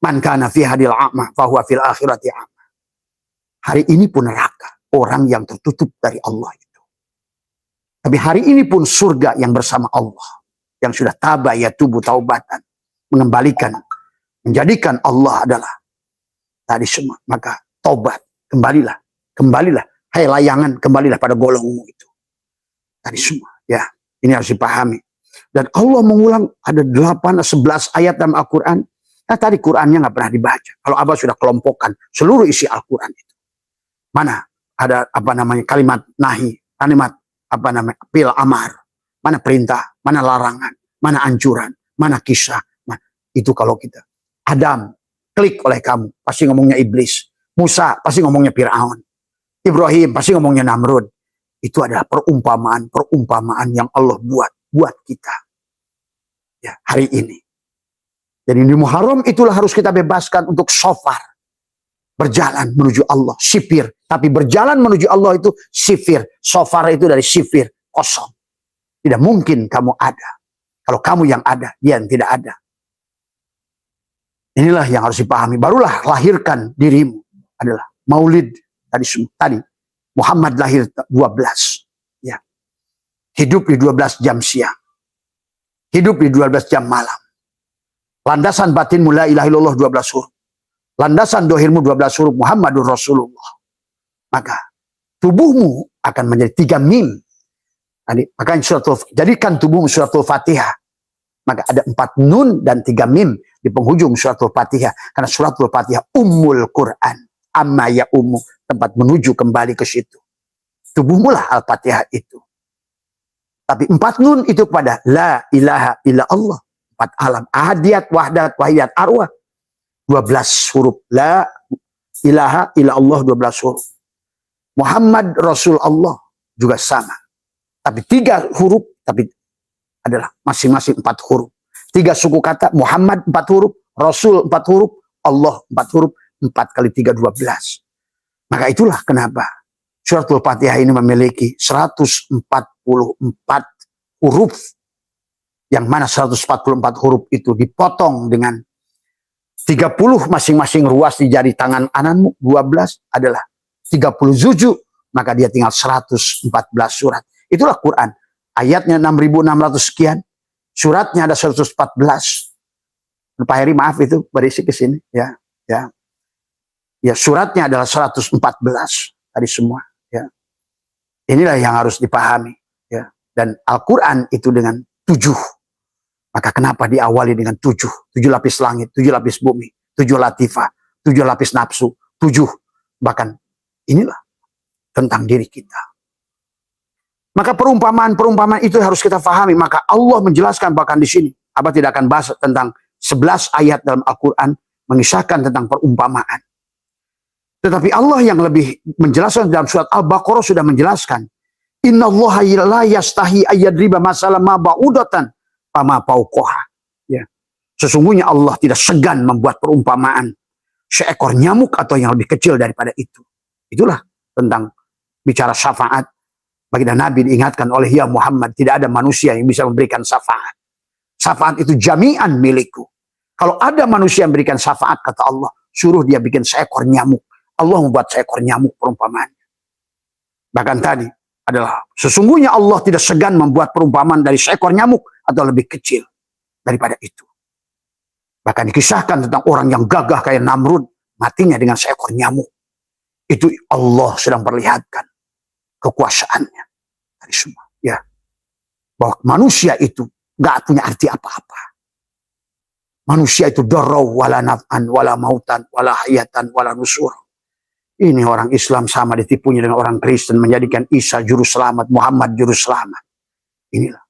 Man kana fi hadil a'ma fahuwa fil akhirati a'ma. Hari ini pun neraka, orang yang tertutup dari Allah itu. Tapi hari ini pun surga yang bersama Allah. Yang sudah tabah ya tubuh taubatan. Mengembalikan. Menjadikan Allah adalah tadi semua. Maka taubat. Kembalilah. Kembalilah. Hai layangan. Kembalilah pada golongmu itu. Tadi semua. Ya. Ini harus dipahami. Dan Allah mengulang. Ada 11 ayat dalam Al-Quran. Nah tadi Qurannya nggak pernah dibaca. Kalau Abah sudah kelompokkan seluruh isi Al-Quran itu. Mana ada kalimat nahi. Kalimat pil amar. Mana perintah, mana larangan, mana anjuran, mana kisah. Nah, itu kalau kita. Adam, klik oleh kamu, pasti ngomongnya iblis. Musa, pasti ngomongnya Fir'aun. Ibrahim, pasti ngomongnya Namrud. Itu adalah perumpamaan yang Allah buat kita. Ya, hari ini. Jadi di Muharram itulah harus kita bebaskan untuk shofar. Berjalan menuju Allah, sifir. Tapi berjalan menuju Allah itu sifir. Shofar itu dari sifir, kosong. Tidak mungkin kamu ada. Kalau kamu yang ada, dia yang tidak ada. Inilah yang harus dipahami. Barulah lahirkan dirimu. Adalah maulid. Tadi Muhammad lahir 12. Ya. Hidup di 12 jam siang. Hidup di 12 jam malam. Landasan batinmu la ilaha illallah 12 huruf. Landasan dohirmu 12 huruf Muhammadur Rasulullah. Maka tubuhmu akan menjadi 3 mim. Makanya jadikan tubuhmu suratul Fatihah. Maka ada 4 nun dan 3 mim di penghujung suratul Fatihah. Karena suratul Fatihah ummul Quran. Amma ya ummu. Tempat menuju kembali ke situ. Tubuhmu lah Al-Fatihah itu. Tapi 4 nun itu pada la ilaha illa Allah. 4 alam. Ahadiyat, wahdat, wahiyat, arwah. 12 huruf. La ilaha illa Allah 12 huruf. Muhammad Rasul Allah juga sama. Tapi 3 huruf, tapi adalah masing-masing 4 huruf. 3 suku kata, Muhammad 4 huruf, Rasul 4 huruf, Allah 4 huruf, 4 kali 3, 12. Maka itulah kenapa Suratul Fatihah ini memiliki 144 huruf, yang mana 144 huruf itu dipotong dengan 30 masing-masing ruas di jari tangan kananmu, 12 adalah 30 juzuk, maka dia tinggal 114 surat. Itulah Quran. Ayatnya 6.600 sekian, suratnya ada 114. Pak Heri maaf itu berisi ke sini ya. Ya, suratnya adalah 114 tadi semua ya. Inilah yang harus dipahami ya. Dan Al-Qur'an itu dengan 7. Maka kenapa diawali dengan 7? 7 lapis langit, 7 lapis bumi, 7 latifah, 7 lapis nafsu, 7. Bahkan inilah tentang diri kita. Maka perumpamaan-perumpamaan itu harus kita pahami. Maka Allah menjelaskan bahkan di sini. Abah tidak akan bahas tentang 11 ayat dalam Al-Quran mengisahkan tentang perumpamaan. Tetapi Allah yang lebih menjelaskan dalam surat Al-Baqarah sudah menjelaskan. Innallaha la yastahi ayyadriba masalah ma ba'udatan fama fauqaha. Ya. Sesungguhnya Allah tidak segan membuat perumpamaan seekor nyamuk atau yang lebih kecil daripada itu. Itulah tentang bicara syafaat. Baginda Nabi diingatkan oleh ya Muhammad, tidak ada manusia yang bisa memberikan syafaat. Syafaat itu jami'an milikku. Kalau ada manusia yang memberikan syafaat, kata Allah, suruh dia bikin seekor nyamuk. Allah membuat seekor nyamuk perumpamaannya. Bahkan tadi adalah sesungguhnya Allah tidak segan membuat perumpamaan dari seekor nyamuk atau lebih kecil daripada itu. Bahkan dikisahkan tentang orang yang gagah kayak Namrud, matinya dengan seekor nyamuk. Itu Allah sedang perlihatkan kekuasaannya dari semua. Ya, bahwa manusia itu gak punya arti apa-apa. Manusia itu darau wala naf'an wala mautan wala hayatan wala nusur. Ini orang Islam sama ditipunya dengan orang Kristen menjadikan Isa juru selamat, Muhammad juru selamat. Inilah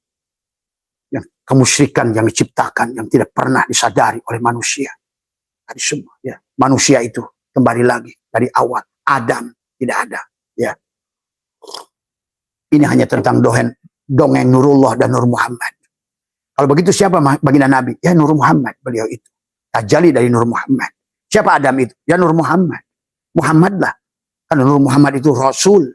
yang kemusyrikan yang diciptakan yang tidak pernah disadari oleh manusia. Tadi semua ya. Manusia itu kembali lagi dari awal Adam tidak ada ya. Ini hanya tentang dongeng Nurullah dan Nur Muhammad. Kalau begitu siapa baginda Nabi? Ya Nur Muhammad, beliau itu. Tajalli dari Nur Muhammad. Siapa Adam itu? Ya Nur Muhammad. Muhammad lah. Karena Nur Muhammad itu Rasul.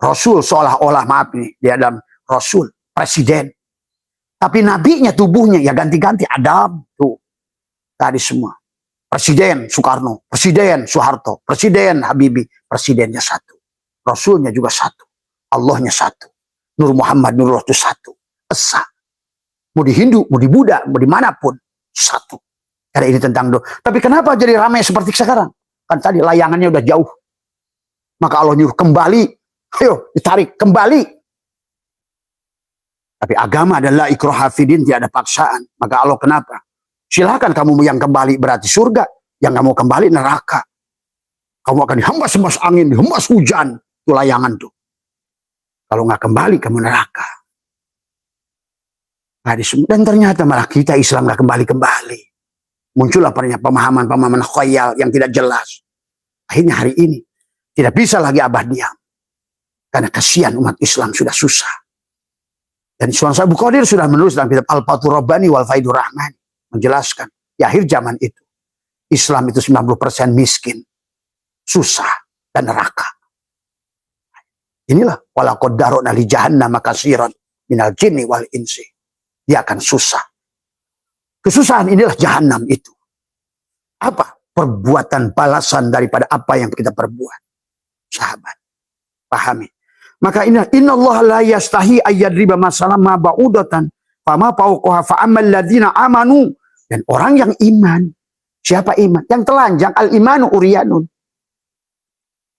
Rasul seolah-olah, maaf nih, dia dalam Rasul, Presiden. Tapi nabinya, tubuhnya, ya ganti-ganti. Adam, tuh. Tadi semua. Presiden Soekarno, Presiden Soeharto, Presiden Habibie. Presidennya satu. Rasulnya juga satu. Allahnya satu. Nur Muhammad, Nurullah itu satu. Esa. Mau di Hindu, mau di Buddha, mau dimanapun. Satu. Karena ini tentang doa. Tapi kenapa jadi ramai seperti sekarang? Kan tadi layangannya udah jauh. Maka Allah nyuruh kembali. Ayo ditarik kembali. Tapi agama adalah ikraha fidin, tidak ada paksaan. Maka Allah kenapa? Silakan kamu yang kembali berarti surga. Yang kamu kembali neraka. Kamu akan dihembas-hembas angin, dihembas hujan. Itu layangan tuh. Kalau nggak kembali kamu neraka. Dan ternyata malah kita Islam gak kembali-kembali. Muncullah pemahaman-pemahaman khayal yang tidak jelas. Akhirnya hari ini tidak bisa lagi Abah diam. Karena kasihan umat Islam sudah susah. Dan Sunan Abu Qadir sudah menulis dalam kitab Al-Fathur Rabbani wal Faidur Rahman. Menjelaskan di akhir zaman itu. Islam itu 90% miskin. Susah dan neraka. Inilah. Walaqad dara'na li jahannama katsiran minal jinni wal insi. Dia akan susah. Kesusahan inilah jahanam itu. Apa? Perbuatan balasan daripada apa yang kita perbuat. Sahabat. Pahami. Maka innallaha la yastahi ayyadriba masalam ma ba'udatan fama fauqaha fa'amal ladzina amanu. Dan orang yang iman. Siapa iman? Yang telanjang. Al-imanu uryanun.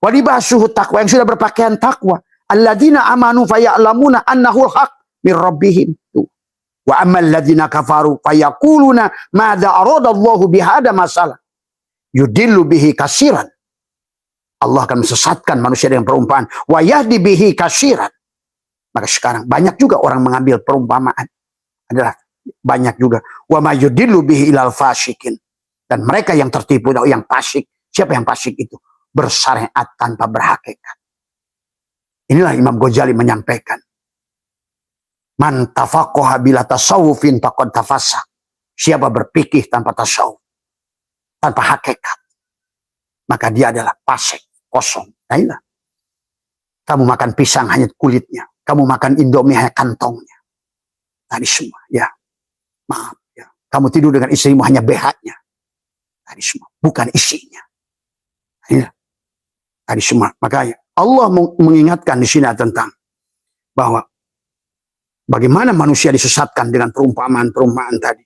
Walibasuhu taqwa. Yang sudah berpakaian takwa. Alladzina amanu faya'lamuna annahu haq min rabbihim. Tuh. Wa amal ladzina kafaru fayaquluna madza aradallahu bihada masalah yudillu bihi katsiran. Allah akan mesesatkan manusia dengan perumpamaan. Wa yahdi bihi katsiran. Maka sekarang banyak juga orang mengambil perumpamaan. Adalah banyak juga. Wa ma yudillu bihi ilal fasikin. Dan mereka yang tertipu, yang fasik. Siapa yang fasik itu? Bersyariat tanpa berhakikat. Inilah Imam Ghazali menyampaikan. Man tafaqaha bila tasawufin faqad tafassa. Siapa berpikir tanpa tasawuf, tanpa hakikat, maka dia adalah pasek, kosong. Nah inilah. Kamu makan pisang hanya kulitnya. Kamu makan Indomie hanya kantongnya. Tadi semua, ya. Maaf, ya. Kamu tidur dengan istrimu hanya BH-nya. Tadi semua, bukan isinya. Ya. Tadi semua. Makanya Allah mengingatkan di sini tentang bahwa bagaimana manusia disesatkan dengan perumpamaan-perumpamaan tadi.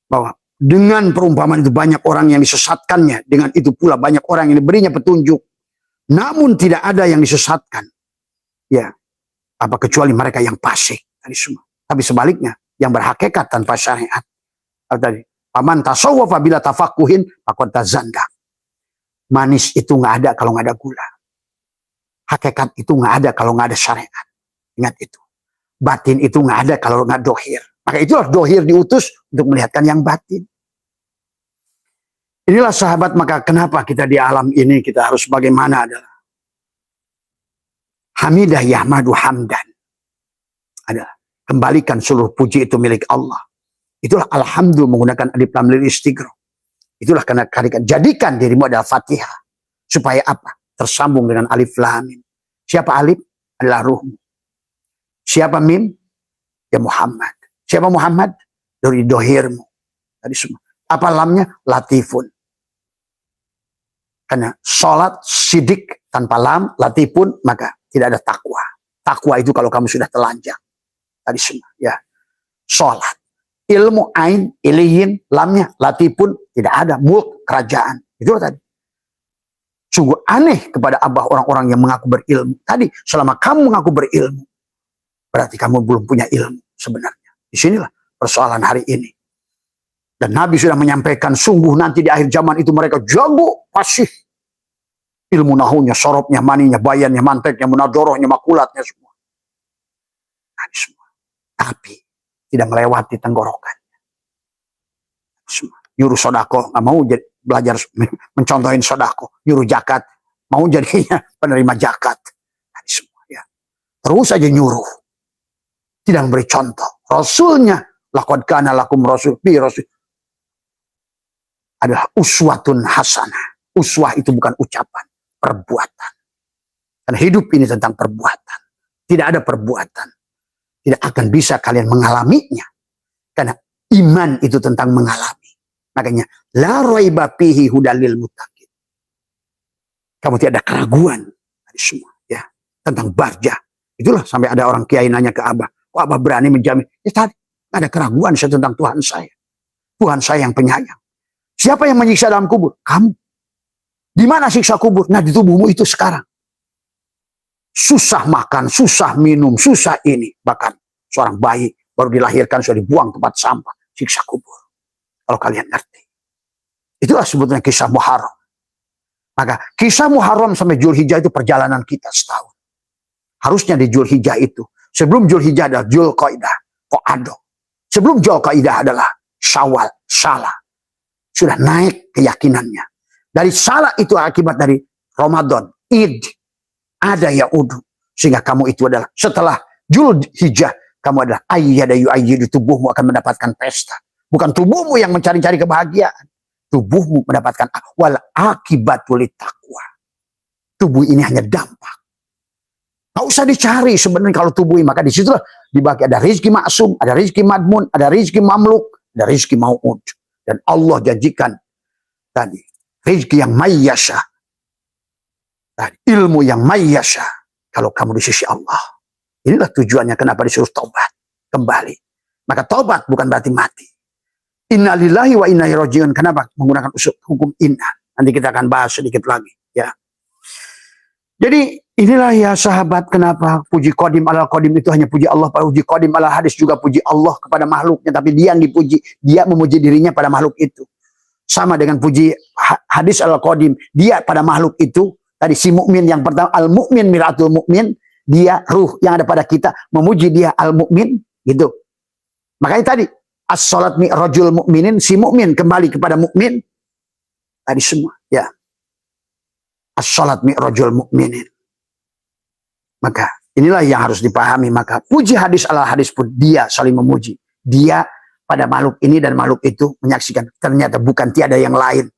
Bahwa dengan perumpamaan itu banyak orang yang disesatkannya. Dengan itu pula banyak orang yang diberinya petunjuk. Namun tidak ada yang disesatkan. Ya, apa kecuali mereka yang fasik tadi semua. Tapi sebaliknya, yang berhakikat tanpa syariat. Tadi, paman tasawwafa bila tafakuhin, pakon tazanda. Manis itu nggak ada kalau nggak ada gula. Hakikat itu nggak ada kalau nggak ada syariat. Ingat itu. Batin itu nggak ada kalau nggak dohir. Maka itulah dohir diutus untuk melihatkan yang batin. Inilah sahabat, maka kenapa kita di alam ini kita harus bagaimana adalah hamidah yahmadu hamdan. Adalah kembalikan seluruh puji itu milik Allah. Itulah alhamdulillah menggunakan alif lam lil istighfar. Itulah karena jadikan dirimu adalah Fatihah. Supaya apa? Tersambung dengan alif lam mim. Siapa alif? Adalah ruhmu. Siapa mim? Ya Muhammad. Siapa Muhammad? Dari dohirmu. Tadi semua. Apa lamnya? Latifun. Karena sholat sidik tanpa lam, latifun, maka tidak ada takwa. Takwa itu kalau kamu sudah telanjang. Tadi semua, ya. Sholat. Ilmu ain, iliyin, lamnya, latifun, tidak ada. Mulk, kerajaan. Itu tadi. Sungguh aneh kepada abah orang-orang yang mengaku berilmu. Tadi, selama kamu mengaku berilmu, berarti kamu belum punya ilmu sebenarnya. Disinilah persoalan hari ini. Dan Nabi sudah menyampaikan, sungguh nanti di akhir zaman itu mereka jago, fasih. Ilmu nahunya, sorobnya, maninya, bayannya, manteknya, munadorohnya, makulatnya, semua. Tadi semua. Tapi tidak melewati tenggorokannya. Semua. Nyuruh sodako, nggak mau jadi, belajar mencontohin sodako. Nyuruh zakat, mau jadinya penerima zakat. Tadi semua. Ya. Terus aja nyuruh. Tidak memberi contoh. Rasulnya, laqad kana lakum rasul, adalah uswatun hasanah. Uswah itu bukan ucapan, perbuatan. Karena hidup ini tentang perbuatan. Tidak ada perbuatan. Tidak akan bisa kalian mengalaminya. Karena iman itu tentang mengalami. Makanya, la raiba fihi hudalil muttaqin. Kamu tidak ada keraguan. Tadi semua. Ya, tentang barjah. Itulah sampai ada orang kiai nanya ke Abah. Kok Abah berani menjamin? Ya tadi, ada keraguan saya tentang Tuhan saya. Tuhan saya yang penyayang. Siapa yang menyiksa dalam kubur? Kamu. Di mana siksa kubur? Nah, di tubuhmu itu sekarang. Susah makan, susah minum, susah ini. Bahkan seorang bayi baru dilahirkan sudah dibuang tempat sampah. Siksa kubur. Kalau kalian ngerti. Itulah sebetulnya kisah Muharram. Maka kisah Muharram sampai Zulhijjah itu perjalanan kita setahun. Harusnya di Zulhijjah itu. Sebelum Zulhijjah adalah Zulqaidah. Qo'ado. Sebelum Zulqaidah adalah Syawal, Salah. Sudah naik keyakinannya. Dari Salah itu akibat dari Ramadan, Id, ada yaudu. Sehingga kamu itu adalah setelah Zulhijjah, kamu adalah ayyada yu'ayyidu, tubuhmu akan mendapatkan pesta. Bukan tubuhmu yang mencari-cari kebahagiaan. Tubuhmu mendapatkan wal akibatul taqwa. Tubuh ini hanya dampak. Nggak usah dicari sebenarnya kalau tubuh ini. Maka disitulah dibagi ada rizki maksum, ada rizki madmun, ada rizki mamluk, ada rizki mau'ud. Dan Allah janjikan tadi rizki yang mayyasha, tadi ilmu yang mayyasha. Kalau kamu di sisi Allah, inilah tujuannya kenapa disuruh tobat kembali. Maka tobat bukan berarti mati. Inna lillahi wa inna ilaihi raji'un. Kenapa menggunakan usul hukum inna? Nanti kita akan bahas sedikit lagi. Ya. Jadi inilah ya sahabat, kenapa puji qadim alal qadim itu hanya puji Allah, puji qadim alal hadis juga puji Allah kepada makhluknya, tapi dia yang dipuji, dia memuji dirinya pada makhluk itu. Sama dengan puji hadis alal qadim, dia pada makhluk itu. Tadi si mukmin yang pertama, al mukmin miratul mukmin, dia ruh yang ada pada kita memuji dia al mukmin gitu. Makanya tadi as-salat mi'rajul mukminin, si mukmin kembali kepada mukmin. Tadi semua ya. As-salat mi'rajul mukminin. Maka inilah yang harus dipahami. Maka puji hadis ala hadis pun dia saling memuji. Dia pada makhluk ini dan makhluk itu menyaksikan ternyata bukan tiada yang lain.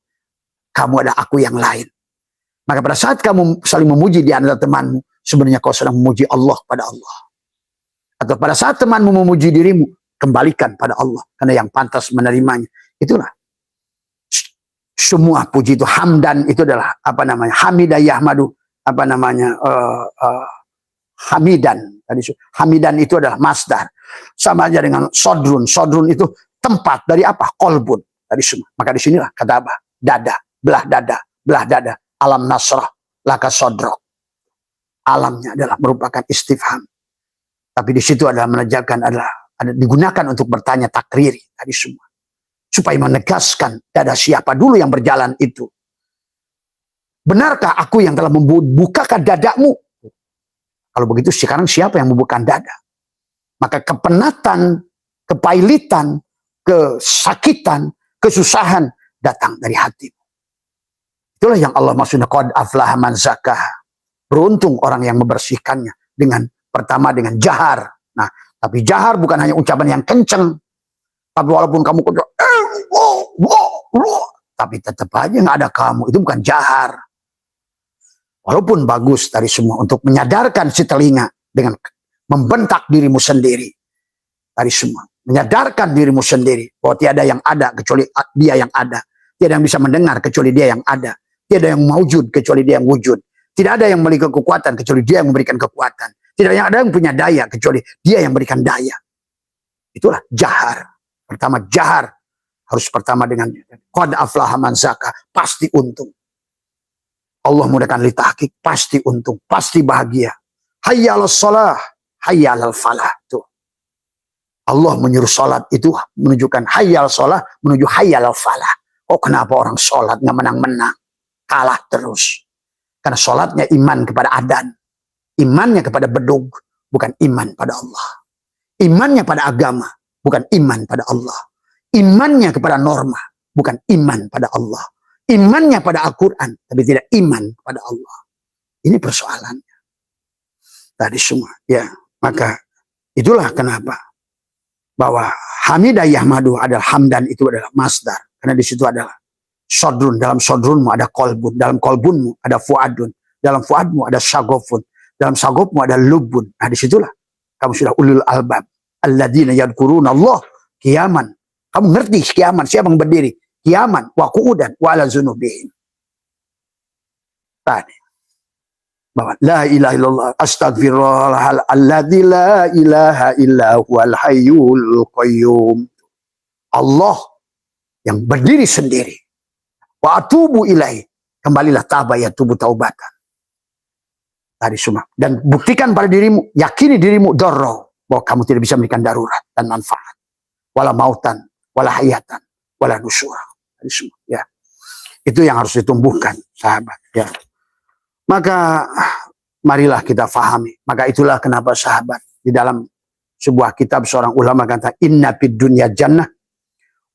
kamu adalah aku yang lain. Maka pada saat kamu saling memuji di antara temanmu, sebenarnya kau sedang memuji Allah pada Allah. Atau pada saat temanmu memuji dirimu, kembalikan pada Allah. Karena yang pantas menerimanya. Itulah. Semua puji itu, hamdan itu adalah apa namanya? Hamidah yahmadu, apa namanya? Hamidan. Hamidan itu adalah masdar. Sama aja dengan sodrun. Sodrun itu tempat dari apa? Kolbun. Dari semua. Maka disinilah kata apa? Dada. Belah dada. Belah dada. Alam nasrah. Laka sodrok. Alamnya adalah merupakan istifham. Tapi di situ adalah menegakkan, digunakan untuk bertanya takriri. Tadi semua. Supaya menegaskan dada siapa dulu yang berjalan itu. Benarkah aku yang telah membukakan dadamu? Kalau begitu sekarang siapa yang membukakan dada? Maka kepenatan, kepailitan, kesakitan, kesusahan datang dari hati. Itulah yang Allah maksudnya qad aflaha man zakah. Beruntung orang yang membersihkannya dengan pertama dengan jahar. Nah, tapi jahar bukan hanya ucapan yang kenceng. Tapi walaupun kamu tapi tetap aja nggak ada kamu. Itu bukan jahar. Walaupun bagus dari semua untuk menyadarkan si telinga dengan membentak dirimu sendiri. Dari semua. Menyadarkan dirimu sendiri bahwa tiada yang ada kecuali dia yang ada. Tiada yang bisa mendengar kecuali dia yang ada. Tiada yang mewujud kecuali dia yang wujud. Tidak ada yang memiliki kekuatan kecuali dia yang memberikan kekuatan. Tidak ada yang punya daya kecuali dia yang memberikan daya. Itulah jahar. Pertama jahar. Harus pertama dengan qad aflaha man zakah. Pasti untung. Allah mudahkan li tahqiq. Pasti untung. Pasti bahagia. Hayya 'alas shalah. Hayya 'alal falah. Tuh. Allah menyuruh sholat itu menunjukkan hayya 'alas shalah menuju hayya 'alal falah. Oh kenapa orang sholat nggak menang-menang? Kalah terus. Karena sholatnya iman kepada adan. Imannya kepada bedug. Bukan iman pada Allah. Imannya pada agama. Bukan iman pada Allah. Imannya kepada norma. Bukan iman pada Allah. Imannya pada Al-Quran. Tapi tidak iman pada Allah. Ini persoalannya. Tadi semua. Ya. Maka itulah kenapa. Bahwa hamidah yahmadu adalah hamdan itu adalah masdar. Karena di situ adalah sodrun. Dalam sodrunmu ada kolbun. Dalam kolbunmu ada fuadun. Dalam fuadmu ada syagofun. Dalam syagofmu ada lubun. Nah disitulah kamu sudah ulul albab. Alladzina yadkuruna Allah kiaman. Kamu ngerti kiaman. Siapa yang berdiri? Kiaman. Wa qu'udan. Wa ala zunubihim. Tadi. Bahwa la ilaha illallah. Astagfirullah. Alladzi la ilaha illa huwal hayyul qayyum. Allah yang berdiri sendiri. Wa atubu ilaih. Kembalilah tabah tubuh taubatan. Tadi semua. Dan buktikan pada dirimu. Yakini dirimu darro. Bahwa kamu tidak bisa memberikan darurat dan manfaat. Wala mautan. Wala hayatan. Wala nusyura. Tadi semua. Ya. Itu yang harus ditumbuhkan. Sahabat. Ya. Maka marilah kita fahami. Maka itulah kenapa sahabat. Di dalam sebuah kitab seorang ulama kata. Inna fid dunya jannah.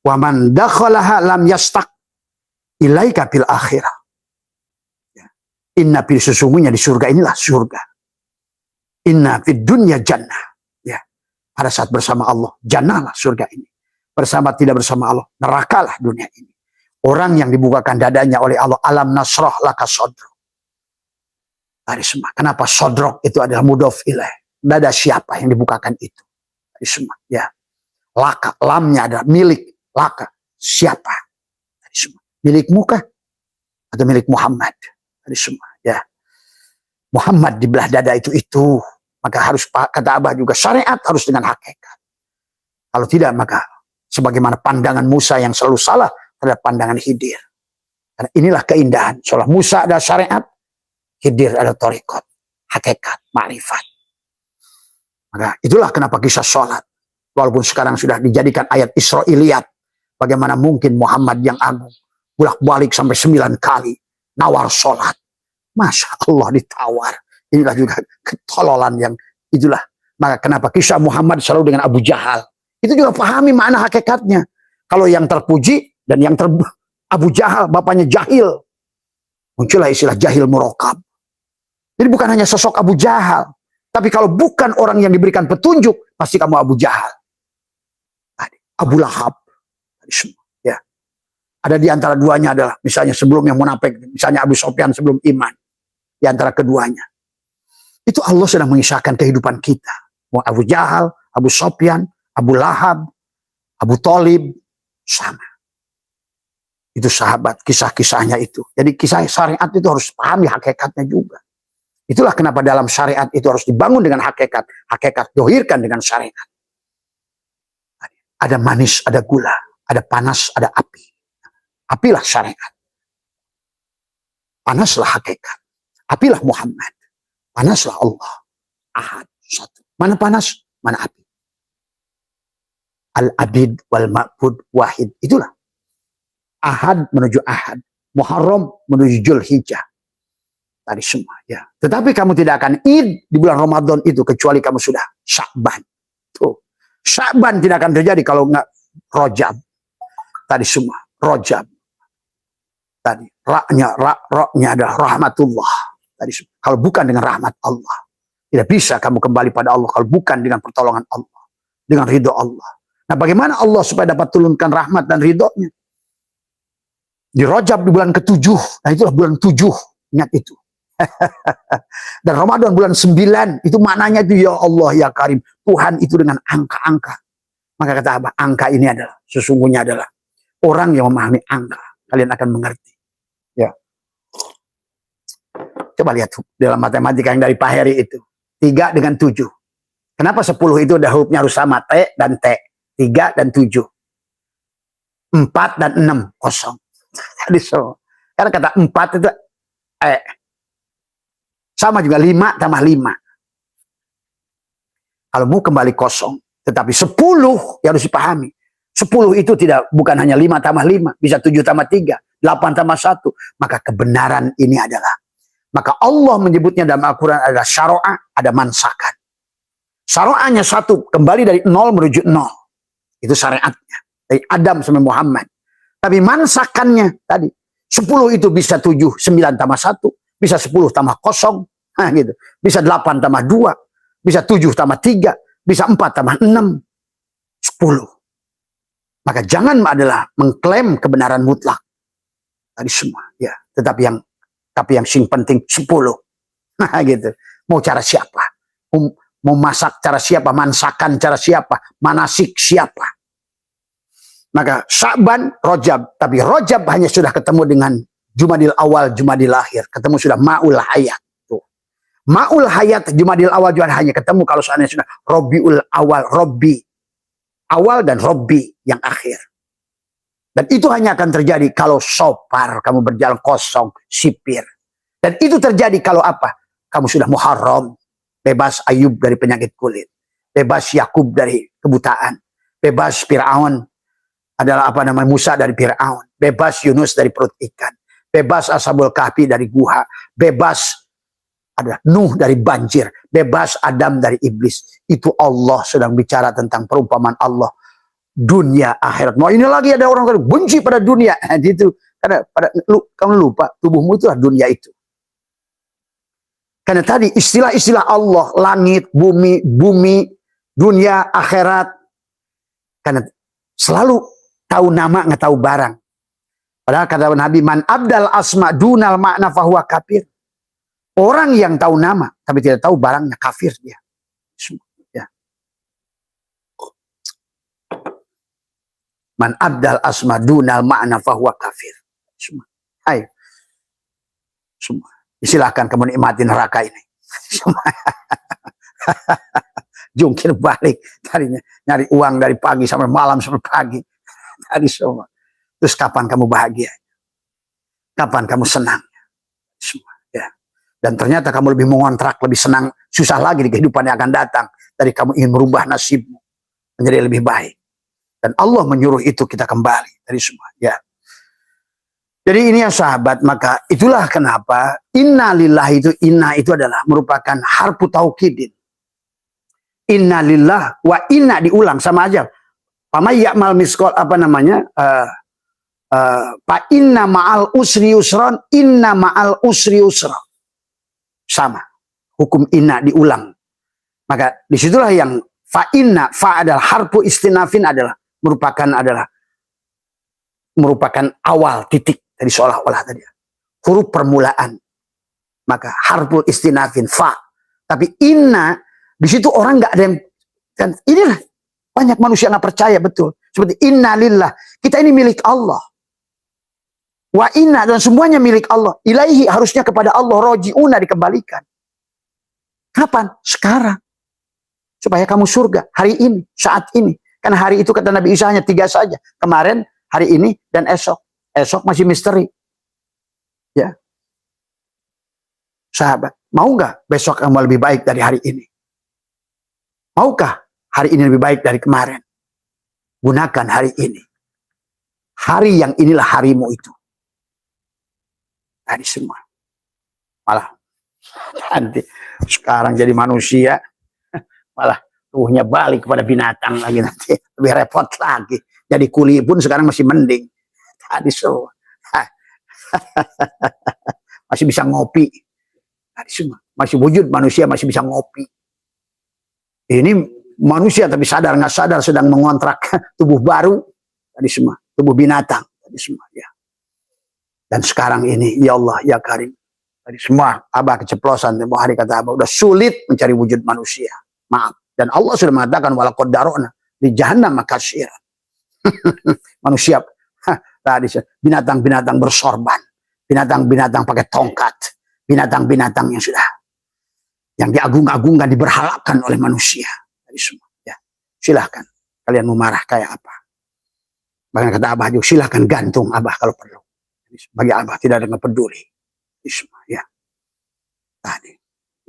Wa man dakhalaha lam yastaq. Ilaika fil akhirah. Inna fil sesungguhnya di surga inilah surga. Inna fid dunya jannah. Ya. Pada saat bersama Allah, jannahlah surga ini. Bersama tidak bersama Allah, nerakalah dunia ini. Orang yang dibukakan dadanya oleh Allah, alam nasrah laka sodrok. Dari semua. Kenapa sodrok itu adalah mudhof ilaih? Dada siapa yang dibukakan itu? Dari semua. Ya. Laka, lamnya adalah milik. Laka, siapa? Dari semua. Milikmu kah? Atau milik Muhammad? Dari semua, ya. Muhammad di belah dada itu. Maka harus, kata Abah juga, syariat harus dengan hakikat. Kalau tidak, maka sebagaimana pandangan Musa yang selalu salah terhadap pandangan Khidir. Karena inilah keindahan. Soalnya Musa ada syariat, Khidir ada thariqat, hakikat, ma'rifat. Maka itulah kenapa kisah sholat. Walaupun sekarang sudah dijadikan ayat Israiliyat. Bagaimana mungkin Muhammad yang agung, bolak-balik sampai 9 kali. Nawar sholat. Masya Allah ditawar. Inilah juga ketololan yang itulah. Maka kenapa kisah Muhammad selalu dengan Abu Jahal. Itu juga pahami makna hakikatnya. Kalau yang terpuji dan yang Abu Jahal, bapaknya jahil. Muncullah istilah jahil murokab. Jadi bukan hanya sosok Abu Jahal. Tapi kalau bukan orang yang diberikan petunjuk, pasti kamu Abu Jahal. Abu Lahab. Ya. Ada di antara duanya adalah misalnya sebelum yang munafik, misalnya Abu Sufyan sebelum iman. Di antara keduanya. Itu Allah sedang mengisahkan kehidupan kita. Mau Abu Jahal, Abu Sufyan, Abu Lahab, Abu Thalib, sama. Itu sahabat, kisah-kisahnya itu. Jadi kisah syariat itu harus pahami hakikatnya juga. Itulah kenapa dalam syariat itu harus dibangun dengan hakikat. Hakikat dohirkan dengan syariat. Ada manis, ada gula. Ada panas, ada api. Apilah syariat. Panaslah hakikat. Apilah Muhammad. Panaslah Allah. Ahad. Satu. Mana panas? Mana api? Al-abid wal-ma'bud wahid. Itulah. Ahad menuju ahad. Muharram menuju Zulhijjah. Tadi semua. Ya. Tetapi kamu tidak akan id di bulan Ramadan itu kecuali kamu sudah Sya'ban. Tuh. Sya'ban tidak akan terjadi kalau nggak Rajab. Tadi semua. Rajab. Tadi. Ra'nya adalah rahmatullah. Tadi semua. Kalau bukan dengan rahmat Allah. Tidak bisa kamu kembali pada Allah kalau bukan dengan pertolongan Allah. Dengan ridho Allah. Nah bagaimana Allah supaya dapat turunkan rahmat dan ridhonya? Di Rajab di bulan ke-7. Nah itulah bulan 7. Ingat itu. Dan Ramadan bulan 9. Itu maknanya itu ya Allah ya Karim. Tuhan itu dengan angka-angka. Maka kata apa? Angka ini adalah. Sesungguhnya adalah. Orang yang memahami angka. Kalian akan mengerti. Ya. Coba lihat dalam matematika yang dari Pak Heri itu. 3 dengan 7. Kenapa 10 itu udah hurufnya harus sama? T dan T. 3 dan 7. 4 dan 6. Kosong. Jadi so. Karena kata 4 itu sama juga 5 tambah 5. Kalau mau kembali kosong. Tetapi 10 yang harus dipahami. 10 itu bukan hanya 5 tambah 5. Bisa 7 tambah 3. 8 tambah 1. Maka kebenaran ini adalah. Maka Allah menyebutnya dalam Al-Quran adalah syara'ah, ada mansakan. Syara'ahnya 1. Kembali dari 0 menuju 0. Itu syariatnya. Dari Adam sampai Muhammad. Tapi mansakannya tadi. 10 itu bisa 7, 9 tambah 1. Bisa 10 tambah 0. Nah, gitu. Bisa 8 tambah 2. Bisa 7 tambah 3. Bisa 4 tambah 6. 10. Maka jangan adalah mengklaim kebenaran mutlak. Tadi semua. Ya. Tapi yang sing penting 10. Nah, gitu. Mau cara siapa? Mau masak cara siapa? Mansakan cara siapa? Manasik siapa? Maka Sya'ban, Rajab. Tapi Rajab hanya sudah ketemu dengan Jumadil Awal, Jumadil Akhir. Ketemu sudah Ma'ul Hayat. Tuh. Ma'ul Hayat, Jumadil Awal juga hanya ketemu kalau seandainya sudah Robiul Awal, Robbi. Awal dan Robbi yang akhir. Dan itu hanya akan terjadi kalau sopar, kamu berjalan kosong, sipir. Dan itu terjadi kalau apa? Kamu sudah Muharram. Bebas Ayub dari penyakit kulit. Bebas Yakub dari kebutaan. Bebas Fir'aun. Adalah apa namanya Musa dari Fir'aun, bebas Yunus dari perut ikan, bebas Ashabul Kahfi dari guha, bebas ada Nuh dari banjir, bebas Adam dari iblis. Itu Allah sedang bicara tentang perumpamaan Allah dunia akhirat. Mau ini lagi ada orang benci pada dunia, gitu. Karena kamu lupa tubuhmu itu adalah dunia itu. Karena tadi istilah-istilah Allah, langit, bumi, dunia, akhirat. Karena selalu tahu nama nggak tahu barang. Padahal kata Nabi, man abdal asma dunal makna fahuwa kafir. Orang yang tahu nama tapi tidak tahu barangnya kafir dia. Ya. Man abdal asma dunal makna fahuwa kafir. Semua. Ayo. Semua. Silahkan kamu nikmati neraka ini. Jungkir balik tadinya nyari uang dari pagi sampai malam sampai pagi. Tadi semua. Terus kapan kamu bahagia? Kapan kamu senang? Semua. Ya. Dan ternyata kamu lebih mengontrak, lebih senang, susah lagi di kehidupan yang akan datang. Dari kamu ingin merubah nasibmu menjadi lebih baik. Dan Allah menyuruh itu kita kembali. Tadi semua. Ya. Jadi ini ya sahabat, maka itulah kenapa inna lillahi itu, inna itu adalah merupakan harfu taukidin. Inna lillah wa inna diulang sama aja. Pamay ya'mal miskol apa namanya? Fa inna ma'al usri yusron, inna ma'al usri yusra. Sama. Hukum inna diulang. Maka disitulah yang fa inna, fa adalah harfu istinafin adalah merupakan adalah merupakan awal titik dari seolah-olah tadi. Huruf permulaan. Maka harful istinafin fa. Tapi inna di situ orang nggak ada yang, kan inilah banyak manusia nggak percaya betul. Seperti inna lillah, kita ini milik Allah. Wa inna, dan semuanya milik Allah. Ilaihi, harusnya kepada Allah, roji'una, dikembalikan. Kapan? Sekarang. Supaya kamu surga hari ini, saat ini. Karena hari itu kata Nabi Isa hanya 3 saja. Kemarin, hari ini, dan esok. Esok masih misteri. Ya. Sahabat, mau nggak besok kamu lebih baik dari hari ini? Maukah hari ini lebih baik dari kemarin? Gunakan hari ini. Hari yang inilah harimu itu. Tadi semua. Malah nanti sekarang jadi manusia, malah ruhnya balik kepada binatang lagi nanti. Lebih repot lagi. Jadi kuli pun sekarang masih mending. Tadi semua. Masih bisa ngopi. Tadi semua. Masih wujud manusia, masih bisa ngopi. Ini manusia tapi sadar nggak sadar sedang mengontrak tubuh baru. Tadi semua. Tubuh binatang. Tadi semua. Ya. Dan sekarang ini, ya Allah, ya Karim. Tadi semua, Abah keceplosan. Tempoh hari kata Abah, udah sulit mencari wujud manusia. Maaf. Dan Allah sudah mengatakan, walaqad darona di jahannam katsiran. Manusia, tadi binatang-binatang bersorban. Binatang-binatang pakai tongkat. Binatang-binatang yang sudah, yang diagung-agungkan, diberhalakan oleh manusia. Tadi semua. Ya. Silahkan. Kalian mau marah kayak apa? Bahkan kata Abah juga, silahkan gantung Abah kalau perlu. Bagi Abah tidak ada yang peduli. Ya. Tadi.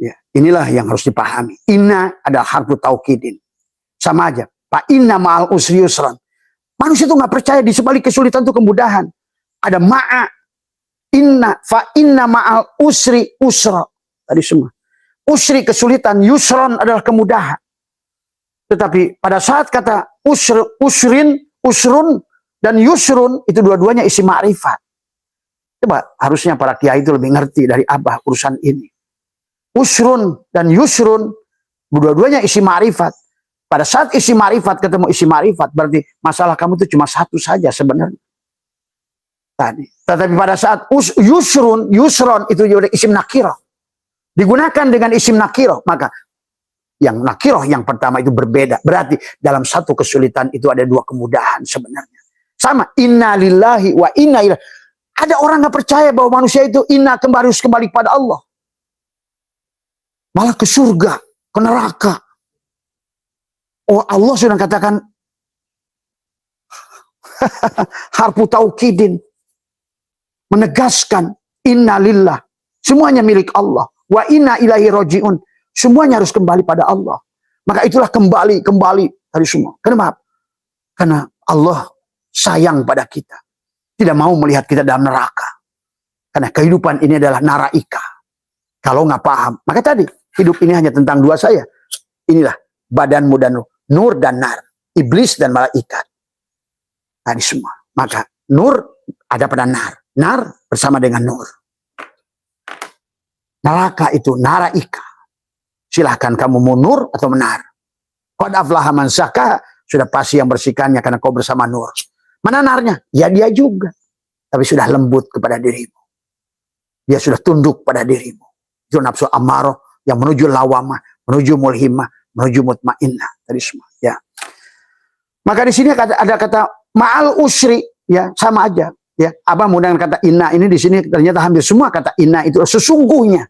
Ya. Inilah yang harus dipahami. Inna adalah harfu taukidin. Sama aja. Fa inna ma'al usri yusran. Manusia itu nggak percaya di sebalik kesulitan itu kemudahan. Ada ma'a. Inna fa inna ma'al usri usra. Tadi semua. Usri kesulitan, yusran adalah kemudahan. Tetapi pada saat kata usrin, usrun dan yusrun itu dua-duanya isi ma'rifat. Coba harusnya para kiai itu lebih ngerti dari Abah urusan ini. Usrun dan yusrun dua-duanya isi ma'rifat. Pada saat isi ma'rifat ketemu isi ma'rifat berarti masalah kamu itu cuma satu saja sebenarnya. Tadi. Tetapi pada saat yusrun itu juga isim nakirah. Digunakan dengan isim nakirah, maka yang nakirah yang pertama itu berbeda. Berarti dalam satu kesulitan itu ada 2 kemudahan sebenarnya. Sama, inna lillahi wa inna ilaihi. Ada orang nggak percaya bahwa manusia itu harus kembali kepada Allah. Malah ke surga, ke neraka. Oh, Allah sudah katakan harfu taukidin, menegaskan inna lillah, semuanya milik Allah. Wa inna ilaihi roji'un, semuanya harus kembali pada Allah. Maka itulah kembali dari semua. Kenapa? Karena Allah sayang pada kita. Tidak mau melihat kita dalam neraka. Karena kehidupan ini adalah naraika. Kalau nggak paham. Maka tadi, hidup ini hanya tentang 2 saya. Inilah badanmu dan nur dan nar. Iblis dan malaikat. Tadi semua. Maka nur ada pada nar. Nar bersama dengan nur. Neraka itu naraika. Silahkan kamu mau nur atau menar. Qad aflaha man zakkaha, sudah pasti yang bersihkannya karena kau bersama nur. Mana narnya? Ya dia juga. Tapi sudah lembut kepada dirimu. Dia sudah tunduk pada dirimu. Itu nafsu amarah yang menuju lawamah, menuju mulhimah, menuju mutmainnah. Tadi semua. Ya. Maka di sini ada kata ma'al usri, ya sama aja. Ya, Abah menggunakan kata inna ini di sini ternyata hampir semua kata inna itu sesungguhnya,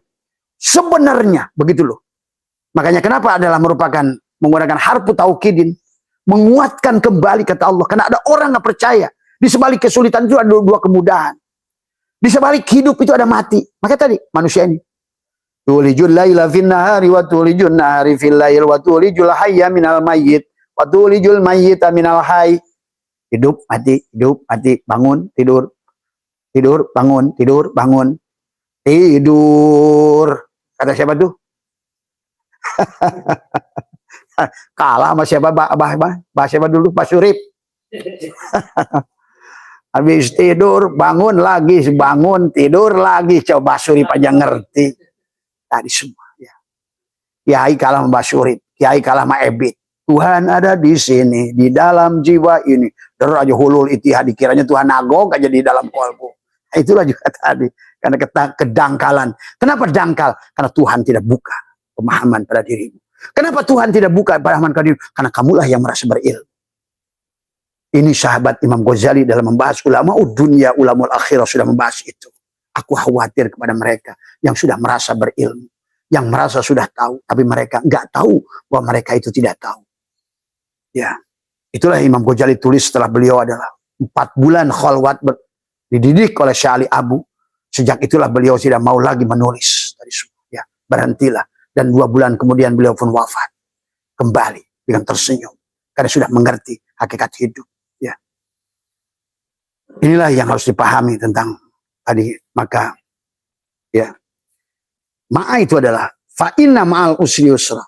sebenarnya, begitu loh. Makanya kenapa adalah merupakan menggunakan harfu taukidin, menguatkan kembali kata Allah. Karena ada orang nggak percaya. Di sebalik kesulitan itu ada 2 kemudahan. Di sebalik hidup itu ada mati. Maka tadi manusia ini. Tulijul laila fin nahari wa tulijul nahari fil lail wa tulijul hayya minal mayyit wa tulijul mayyita minal hayy. Hidup, mati, bangun, tidur. Tidur, bangun, tidur, bangun. Tidur. Kata siapa tuh? Kalah sama siapa? Bah siapa dulu? Pak Surip. Habis tidur, bangun lagi, bangun, tidur lagi. Coba Surip aja ngerti. Tadi semua. Ya. Kiai kalah sama Surip. Kiai kalah sama Ebit. Tuhan ada di sini, di dalam jiwa ini. Terus aja hulul itihad, dikiranya Tuhan nagok aja di dalam kolbu. Nah, itulah juga tadi. Karena kedangkalan. Kenapa dangkal? Karena Tuhan tidak buka pemahaman pada dirimu. Kenapa Tuhan tidak buka pemahaman pada dirimu? Karena kamulah yang merasa berilmu. Ini sahabat Imam Ghazali dalam membahas ulama dunia, ulamul akhirah sudah membahas itu. Aku khawatir kepada mereka yang sudah merasa berilmu. Yang merasa sudah tahu. Tapi mereka nggak tahu bahwa mereka itu tidak tahu. Ya, itulah Imam Ghazali tulis setelah beliau adalah 4 bulan khalwat dididik oleh Syekh Ali Abu. Sejak itulah beliau tidak mau lagi menulis. Ya, berhentilah. Dan 2 bulan kemudian beliau pun wafat. Kembali dengan tersenyum. Karena sudah mengerti hakikat hidup. Ya. Inilah yang harus dipahami tentang tadi. Maka, ya. Ma'a itu adalah fa'inna ma'al usri yusra.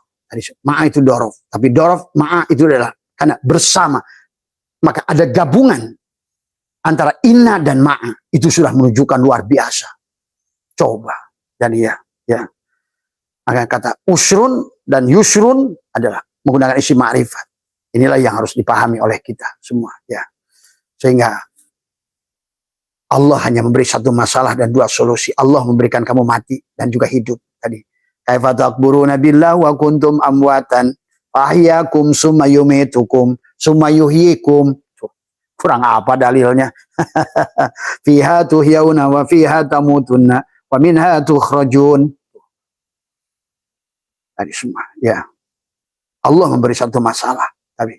Ma'a itu dorof. Tapi dorof, ma'a itu adalah karena bersama. Maka ada gabungan antara inna dan ma'a. Itu sudah menunjukkan luar biasa. Coba. Dan ya. Maka kata usrun dan yusrun adalah menggunakan isim ma'rifat. Inilah yang harus dipahami oleh kita semua. Ya. Sehingga Allah hanya memberi 1 masalah dan 2 solusi. Allah memberikan kamu mati dan juga hidup. Tadi. Kaifa takburuna billah wa kuntum amwatan fahyakum summa yumitukum summa yuhyikum. Kurang apa dalilnya? Fiha tuhyauna wa fiha tamutunna wa minha tukhrajun. Tadi semua, ya. Allah memberi 1 masalah. Tapi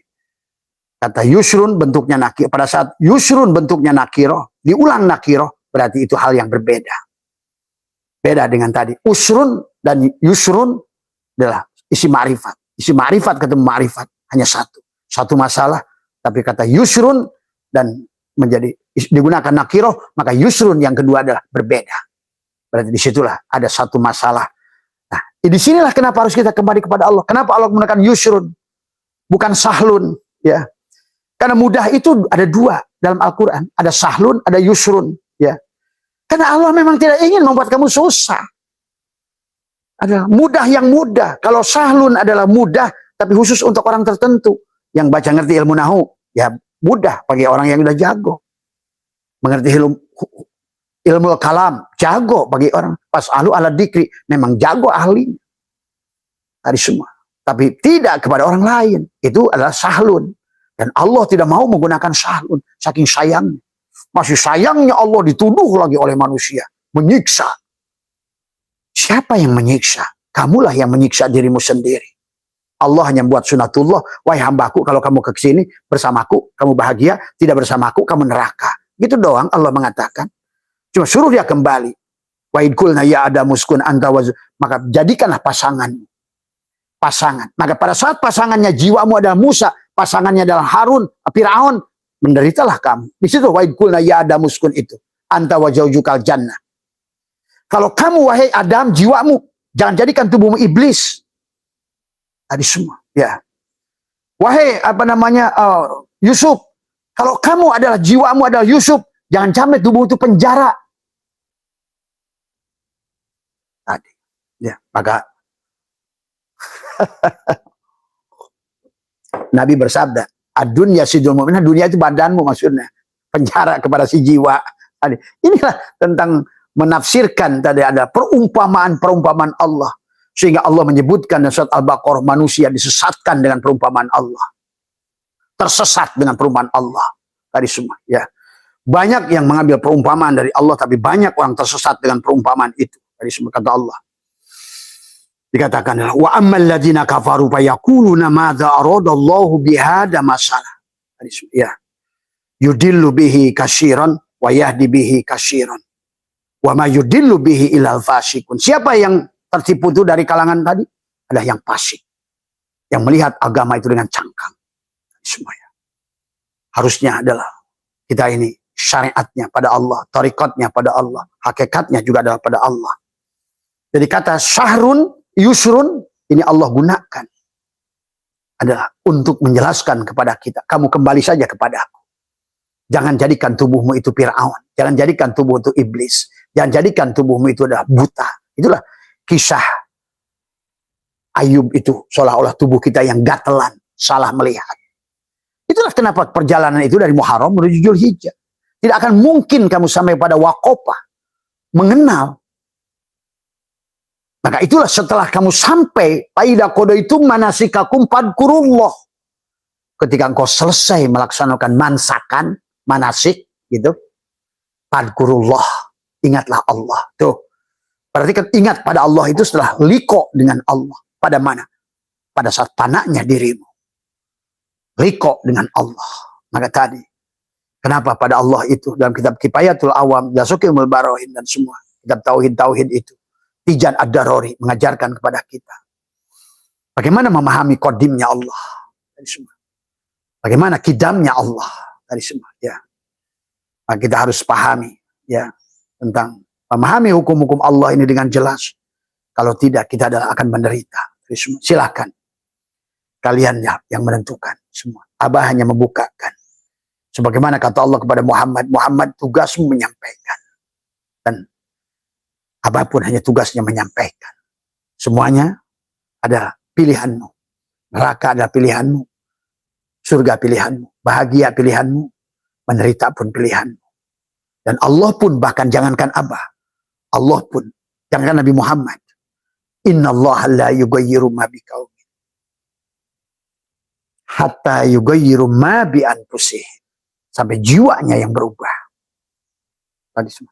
kata yusrun bentuknya nakir. Pada saat yusrun bentuknya nakiroh, diulang nakiroh, berarti itu hal yang berbeda. Beda dengan tadi. Usrun dan yusrun adalah isi ma'rifat. Isi ma'rifat ketemu ma'rifat. Hanya 1. 1 masalah. Tapi kata yusrun dan menjadi digunakan nakiroh, maka yusrun yang kedua adalah berbeda. Berarti disitulah ada 1 masalah. Nah, disinilah kenapa harus kita kembali kepada Allah. Kenapa Allah menggunakan yusrun, bukan sahlun, ya? Karena mudah itu ada 2 dalam Al-Quran. Ada sahlun, ada yusrun, ya. Karena Allah memang tidak ingin membuat kamu susah. Ada mudah yang mudah. Kalau sahlun adalah mudah, tapi khusus untuk orang tertentu. Yang baca ngerti ilmu nahu, ya mudah bagi orang yang udah jago. Mengerti ilmu kalam, jago bagi orang. Fas'alu ala dikri, memang jago ahli. Tadi semua. Tapi tidak kepada orang lain. Itu adalah sahlun. Dan Allah tidak mau menggunakan sahlun. Saking sayangnya. Masih sayangnya Allah dituduh lagi oleh manusia. Menyiksa. Siapa yang menyiksa? Kamulah yang menyiksa dirimu sendiri. Allah hanya buat sunatullah. Wahai hambaku, kalau kamu ke sini bersamaku, kamu bahagia. Tidak bersamaku, kamu neraka. Gitu doang Allah mengatakan. Cuma suruh dia kembali. Wa idkulna ya Adam uskun anta waz. Maka jadikanlah pasanganmu. Pasangan. Maka pada saat pasangannya jiwamu adalah Musa, pasangannya adalah Harun, Firaun, menderitalah kamu. Di situ wa idkulna ya Adam uskun itu. Anta wa zaujukal jannah. Kalau kamu wahai Adam, jiwamu, jangan jadikan tubuhmu iblis. Tadi semua, ya. Wahai Yusuf, kalau kamu adalah jiwamu adalah Yusuf, jangan sampai tubuh itu penjara. Tadi, ya, maka Nabi bersabda, ad-dunya sidul mu'min, dunia itu badanmu maksudnya, penjara kepada si jiwa. Tadi, inilah tentang menafsirkan tadi ada perumpamaan Allah. Sehingga Allah menyebutkan dalam surat Al-Baqarah manusia disesatkan dengan perumpamaan Allah. Tersesat dengan perumpamaan Allah. Tadi semua, ya. Banyak yang mengambil perumpamaan dari Allah, tapi banyak orang tersesat dengan perumpamaan itu. Tadi semua kata Allah. Dikatakan, wa ammal ladzina kafaru fayaquluna madza aradallahu bihadza masalah. Tadi semua, ya. Yudillu bihi katsiran wa yahdi bihi katsiran. Wa ma yudillu bihi ilal fasikun. Siapa yang tertipu itu dari kalangan tadi? Adalah yang fasik. Yang melihat agama itu dengan cangkang. Semuanya. Harusnya adalah kita ini syariatnya pada Allah, tarikatnya pada Allah, hakikatnya juga adalah pada Allah. Jadi kata syahrun, yusrun, ini Allah gunakan. Adalah untuk menjelaskan kepada kita. Kamu kembali saja kepada aku. Jangan jadikan tubuhmu itu Fir'aun. Jangan jadikan tubuh itu iblis. Jangan jadikan tubuhmu itu adalah buta. Itulah kisah Ayub itu seolah-olah tubuh kita yang gatelan. salah melihat. Itulah kenapa perjalanan itu dari Muharram menuju Zulhijjah. Tidak akan mungkin kamu sampai pada Waqafah, mengenal. Maka itulah setelah kamu sampai, faida qadaitum manasikakum fadhkurullah. Ketika engkau selesai melaksanakan manasik, gitu, fadhkurullah, ingatlah Allah. Tuh, berarti kan ingat pada Allah itu setelah liko dengan Allah. Pada mana? Pada saat panaknya dirimu. Liko dengan Allah. Maka tadi, kenapa pada Allah itu dalam kitab Kifayatul Awam, Dasukimul Barohin dan semua kitab tauhid itu, Tijan Ad-Darori mengajarkan kepada kita bagaimana memahami kodimnya Allah dari semua, bagaimana kidamnya Allah dari semua. Ya, maka kita harus pahami ya tentang memahami hukum-hukum Allah ini dengan jelas. Kalau tidak, kita adalah akan menderita. Dari semua. Silakan kalian ya yang menentukan semua. Abah hanya membukakan. Sebagaimana kata Allah kepada Muhammad, Muhammad tugasmu menyampaikan. Dan Abah pun hanya tugasnya menyampaikan. Semuanya ada pilihanmu. Neraka adalah pilihanmu. Surga pilihanmu. Bahagia pilihanmu. Menderita pun pilihanmu. Dan Allah pun bahkan jangankan Abah. Allah pun, jangankan Nabi Muhammad. Inna Allah la yughayyiru ma biqaumin hatta yughayyiru ma bi anfusihim. Sampai jiwanya yang berubah. Tadi semua.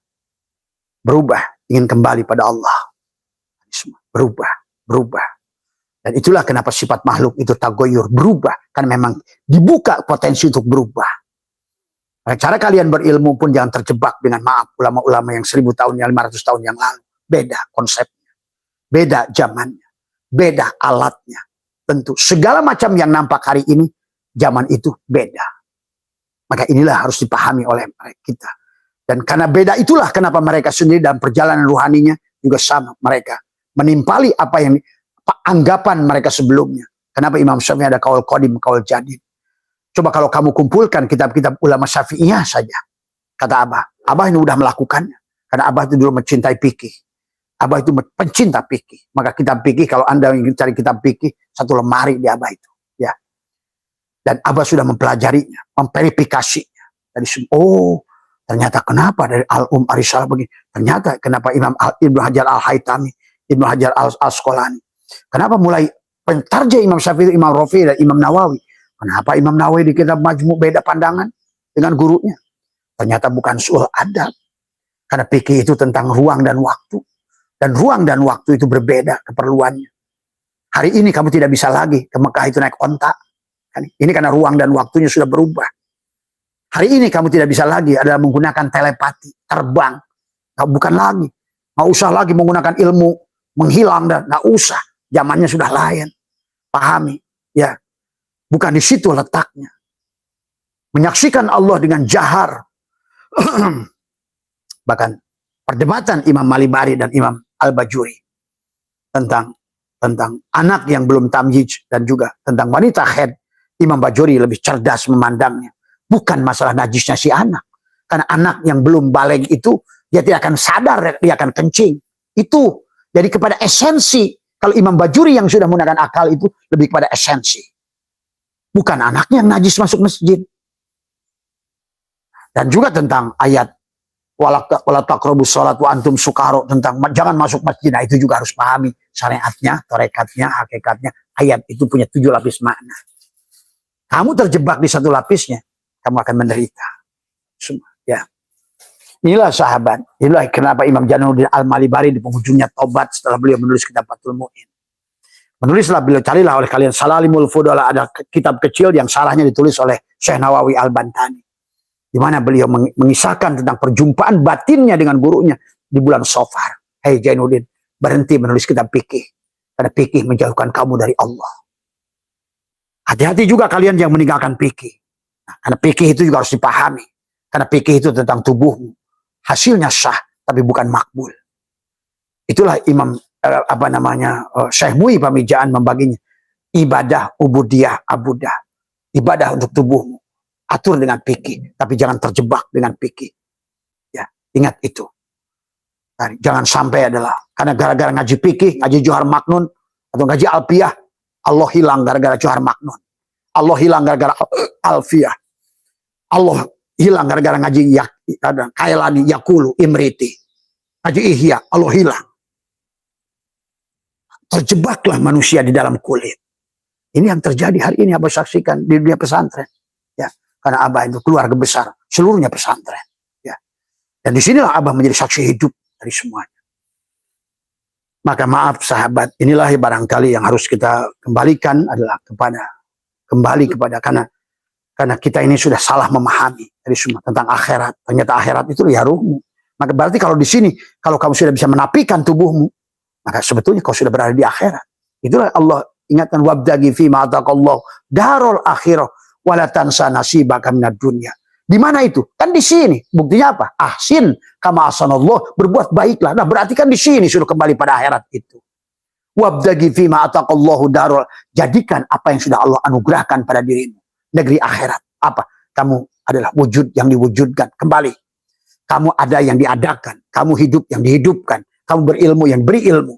Berubah, ingin kembali pada Allah. Tadi semua. Berubah. Dan itulah kenapa sifat makhluk itu tagoyur, berubah. Karena memang dibuka potensi untuk berubah. Nah, cara kalian berilmu pun jangan terjebak dengan maaf ulama-ulama yang 1000 tahun, yang 500 tahun yang lalu. Beda konsepnya. Beda zamannya. Beda alatnya. Tentu segala macam yang nampak hari ini, zaman itu beda. Maka inilah harus dipahami oleh kita. Dan karena beda itulah kenapa mereka sendiri dalam perjalanan ruhaninya juga sama. Mereka menimpali apa yang anggapan mereka sebelumnya. Kenapa Imam Syafi'i ada kaul qadim, kaul jadid. Coba kalau kamu kumpulkan kitab-kitab ulama Syafi'iyah saja. Kata Abah. Abah ini udah melakukannya. Karena Abah itu dulu mencintai fikih. Abah itu pencinta fikih. Maka kitab fikih, kalau Anda ingin cari kitab fikih, satu lemari di Abah itu. Ya. Dan Abah sudah mempelajarinya, memverifikasinya. Dari ternyata kenapa dari Al-Risalah begini? Ternyata kenapa Imam Ibnu Hajar Al-Haytami, Ibnu Hajar Al-Asqalani. Kenapa mulai pentarja Imam Syafi'i, Imam Rafi'i, dan Imam Nawawi? Kenapa Imam Nawawi di kitab Majmu' beda pandangan dengan gurunya? Ternyata bukan soal adab. Karena fikih itu tentang ruang dan waktu. Dan ruang dan waktu itu berbeda keperluannya. Hari ini kamu tidak bisa lagi ke Mekah itu naik onta. Ini karena ruang dan waktunya sudah berubah. Hari ini kamu tidak bisa lagi adalah menggunakan telepati, terbang. Nah, bukan lagi. Nggak usah lagi menggunakan ilmu menghilang dan nggak usah. Zamannya sudah lain. Pahami, ya. Bukan di situ letaknya. Menyaksikan Allah dengan jahar. Bahkan perdebatan Imam Malibari dan Imam Al-Bajuri tentang anak yang belum tamyiz dan juga tentang wanita haid. Imam Bajuri lebih cerdas memandangnya. Bukan masalah najisnya si anak. Karena anak yang belum baligh itu dia tidak akan sadar dia akan kencing. Itu jadi kepada esensi. Kalau Imam Bajuri yang sudah menggunakan akal itu lebih kepada esensi. Bukan anaknya yang najis masuk masjid. Dan juga tentang ayat wala taqrabus shalat wa antum sukaro, tentang jangan masuk masjid. Nah, itu juga harus pahami syariatnya, tarekatnya, hakikatnya. Ayat itu punya 7 lapis makna. Kamu terjebak di satu lapisnya, kamu akan menderita. Semua, ya. Inilah sahabat. Inilah kenapa Imam Jalaluddin Al-Malibari di penghujungnya tobat setelah beliau menulis kitab Fathul Mu'in. Menulislah beliau, carilah oleh kalian Salalimul Fudala, ada kitab kecil yang salahnya ditulis oleh Syekh Nawawi Al-Bantani. Di mana beliau mengisahkan tentang perjumpaan batinnya dengan gurunya di bulan Safar. Hei Jainuddin, berhenti menulis kitab fikih. Karena fikih menjauhkan kamu dari Allah. Hati-hati juga kalian yang meninggalkan fikih. Nah, karena fikih itu juga harus dipahami. Karena fikih itu tentang tubuhmu. Hasilnya sah, tapi bukan makbul. Itulah Imam Syekh Mu'i Pamijaan membaginya. Ibadah, ubudiyah, abudah. Ibadah untuk tubuhmu. Atur dengan fikih, tapi jangan terjebak dengan fikih. Ya, ingat itu. Jangan sampai adalah karena gara-gara ngaji fikih, ngaji Johar Maknun atau ngaji Alpiyah, Allah hilang gara-gara Johar Maknun. Allah hilang gara-gara Alfiyah. Allah hilang gara-gara ngaji Kailani, Yakulu, Imriti. Ngaji Ihya, Allah hilang. Terjebaklah manusia di dalam kulit. Ini yang terjadi hari ini Abah saksikan di dunia pesantren. Ya, karena Abah itu keluarga besar, seluruhnya pesantren. Ya. Dan disinilah Abah menjadi saksi hidup dari semuanya. Maka maaf sahabat, inilah barangkali yang harus kita kembalikan adalah kembali kepada karena kita ini sudah salah memahami dari semua tentang akhirat. Ternyata akhirat itu ya ruhmu. Maka berarti kalau di sini, kalau kamu sudah bisa menapikan tubuhmu, maka sebetulnya kau sudah berada di akhirat. Itulah Allah ingatkan, wabdagi fi ma ataqallahu darul akhirah wala tansa nasibaka minad dunya. Di mana itu? Kan di sini. Buktinya apa? Ahsin kama ahsanallah, berbuat baiklah. Nah, berarti kan di sini sudah kembali pada akhirat itu. Wabdagi fi ma ataqallahu darul, jadikan apa yang sudah Allah anugerahkan pada dirimu, negeri akhirat. Apa? Kamu adalah wujud yang diwujudkan kembali. Kamu ada yang diadakan, kamu hidup yang dihidupkan, kamu berilmu yang beri ilmu.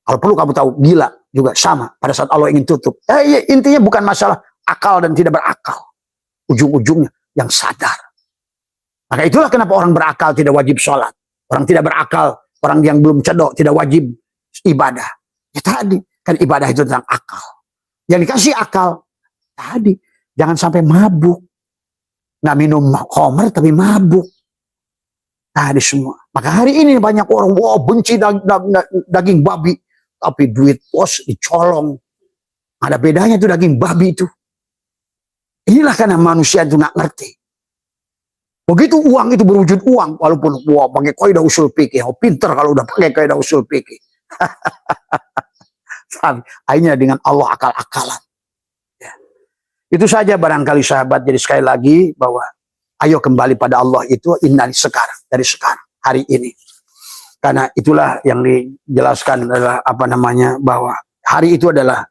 Kalau perlu kamu tahu, gila juga sama pada saat Allah ingin tutup. Intinya bukan masalah akal dan tidak berakal. Ujung-ujungnya yang sadar. Maka itulah kenapa orang berakal tidak wajib sholat. Orang tidak berakal, orang yang belum cedok tidak wajib ibadah. Ya tadi, kan ibadah itu tentang akal. Yang dikasih akal, tadi, jangan sampai mabuk. Nggak minum khamr tapi mabuk. Tadi semua. Maka hari ini banyak orang, wah benci daging babi. Tapi duit pos dicolong. Ada bedanya itu daging babi itu. Inilah karena manusia itu nggak ngerti. Begitu uang itu berwujud uang, walaupun wah pakai kaidah usul fikih, pinter kalau udah pakai kaidah usul fikih. Akhirnya dengan Allah akal-akalan. Ya. Itu saja barangkali sahabat. Jadi sekali lagi bahwa ayo kembali pada Allah itu sekarang, dari sekarang, hari ini. Karena itulah yang dijelaskan adalah bahwa hari itu adalah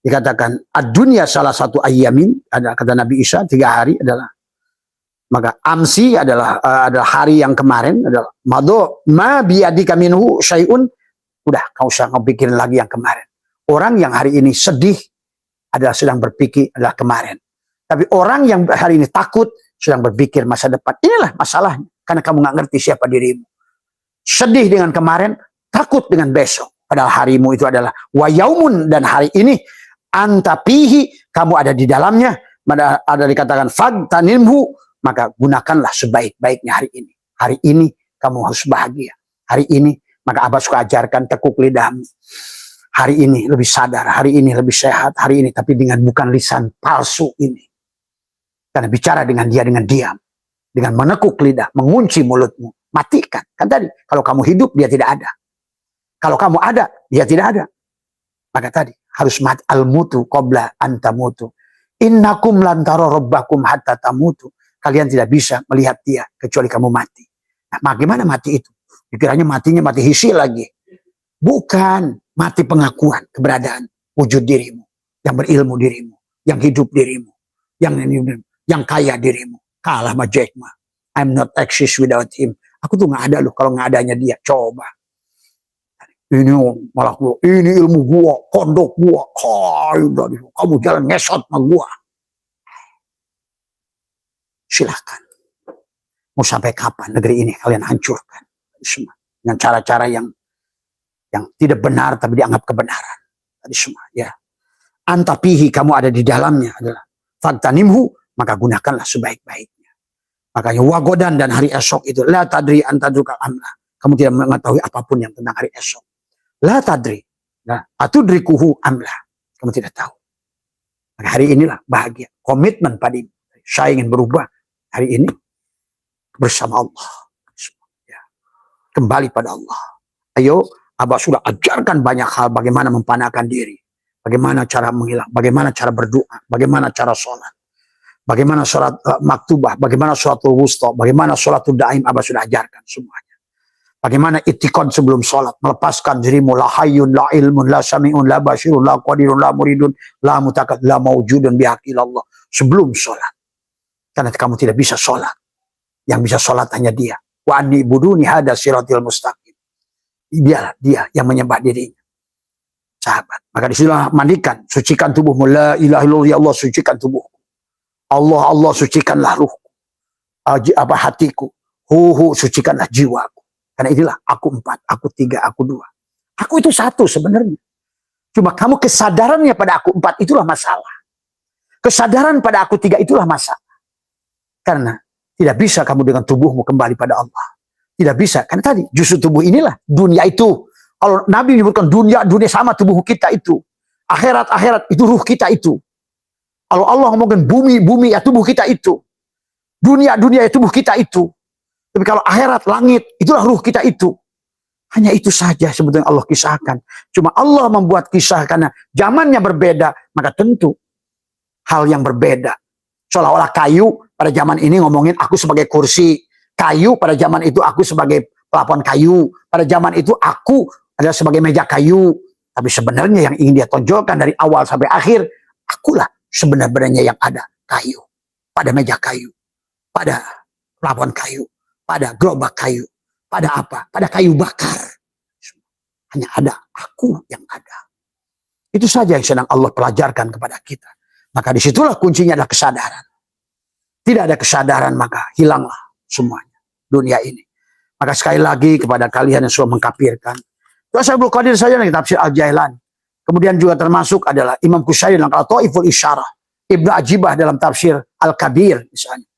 dikatakan ad-dunya salah satu ayyamin, ada kata Nabi Isa 3 hari adalah, maka amsi adalah hari yang kemarin adalah mado ma biyadika minhu syai'un, udah kau usah pikirin lagi yang kemarin. Orang yang hari ini sedih adalah sedang berpikir adalah kemarin. Tapi orang yang hari ini takut sedang berpikir masa depan. Inilah masalahnya, karena kamu nggak ngerti siapa dirimu. Sedih dengan kemarin, takut dengan besok. Padahal harimu itu adalah wayaumun, dan hari ini antapihi, kamu ada di dalamnya. Ada dikatakan fagtanimhu, maka gunakanlah sebaik-baiknya hari ini. Hari ini kamu harus bahagia. Hari ini, maka Abah suka ajarkan tekuk lidahmu. Hari ini lebih sadar, hari ini lebih sehat, hari ini tapi dengan bukan lisan palsu ini. Karena bicara dengan dia dengan diam, dengan menekuk lidah, mengunci mulutmu, matikan. Kan tadi, kalau kamu hidup dia tidak ada. Kalau kamu ada, dia tidak ada. Maka tadi harus mati, al-mutu qabla antamutu. Innakum lantara rabbakum hatta tamutu. Kalian tidak bisa melihat dia kecuali kamu mati. Nah, bagaimana mati itu? Pikirannya matinya mati hisi lagi. Bukan, mati pengakuan keberadaan wujud dirimu, yang berilmu dirimu, yang hidup dirimu, yang kaya dirimu. Kalah sama Jack Ma. I'm not exist without him. Aku tuh nggak ada loh kalau nggak adanya dia. Coba. Ini malah gua, ini ilmu gua, kondok gua. Kamu jalan ngesot sama gua. Silahkan. Mau sampai kapan negeri ini kalian hancurkan? Semua. Dengan cara-cara yang tidak benar tapi dianggap kebenaran. Tadi semua. Ya. Antapihi, kamu ada di dalamnya adalah faktanimhu, maka gunakanlah sebaik-baiknya. Makanya wagodan dan hari esok itu la tadri antadruka amla. Kamu tidak mengetahui apapun yang tentang hari esok. La tadri. Nah, atudrikuhu amla. Kamu tidak tahu. Maka hari inilah bahagia. Komitmen padamu. Saya ingin berubah hari ini bersama Allah. Ya. Kembali pada Allah. Ayo, Abah sudah ajarkan banyak hal bagaimana mempanakan diri. Bagaimana cara menghilang. Bagaimana cara berdoa. Bagaimana cara sholat. Bagaimana sholat maktubah. Bagaimana sholatul wusta. Bagaimana sholatul daim. Abah sudah ajarkan semuanya. Bagaimana itikad sebelum sholat. Melepaskan dirimu. La hayyun, la ilmun, la sami'un, la basirun, la qadirun, la muridun, la mutakad, la mawjudun bihaqilallah. Sebelum sholat. Karena kamu tidak bisa sholat. Yang bisa sholat hanya dia. Wa anni buduni hada siratil mustaqim. Dia yang menyembah dirinya. sahabat. Maka disitulah mandikan, sucikan tubuhmu. La ilaha illallah, ya Allah, sucikan tubuhku. Allah, Allah, sucikanlah ruhku. Hatiku. Sucikanlah jiwaku. Karena inilah aku 4, aku 3, aku 2. Aku itu 1 sebenarnya. Cuma kamu kesadarannya pada aku 4 itulah masalah. Kesadaran pada aku 3 itulah masalah. Karena tidak bisa kamu dengan tubuhmu kembali pada Allah. Tidak bisa. Karena tadi justru tubuh inilah dunia itu. Kalau Nabi menyebutkan dunia sama tubuh kita itu. Akhirat itu ruh kita itu. Kalau Allah ngomongin bumi ya tubuh kita itu. Dunia ya tubuh kita itu. Tapi kalau akhirat, langit, itulah ruh kita itu. Hanya itu saja sebetulnya Allah kisahkan. Cuma Allah membuat kisah karena zamannya berbeda. Maka tentu hal yang berbeda. Seolah-olah kayu pada zaman ini ngomongin aku sebagai kursi. Kayu pada zaman itu aku sebagai pelapon kayu. Pada zaman itu aku adalah sebagai meja kayu. Tapi sebenarnya yang ingin dia tonjolkan dari awal sampai akhir. Akulah sebenarnya yang ada kayu. Pada meja kayu. Pada pelapon kayu. Pada gerobak kayu. Pada apa? Pada kayu bakar. Hanya ada aku yang ada. Itu saja yang sedang Allah pelajarkan kepada kita. Maka disitulah kuncinya adalah kesadaran. Tidak ada kesadaran maka hilanglah semuanya. Dunia ini. Maka sekali lagi kepada kalian yang sudah mengkafirkan. Syaikhul Qadir saja dari tafsir Al-Jailani. Kemudian juga termasuk adalah Imam Qushairi dalam Al-Taiful Isyarah. Ibnu Ajibah dalam tafsir Al-Kabir misalnya.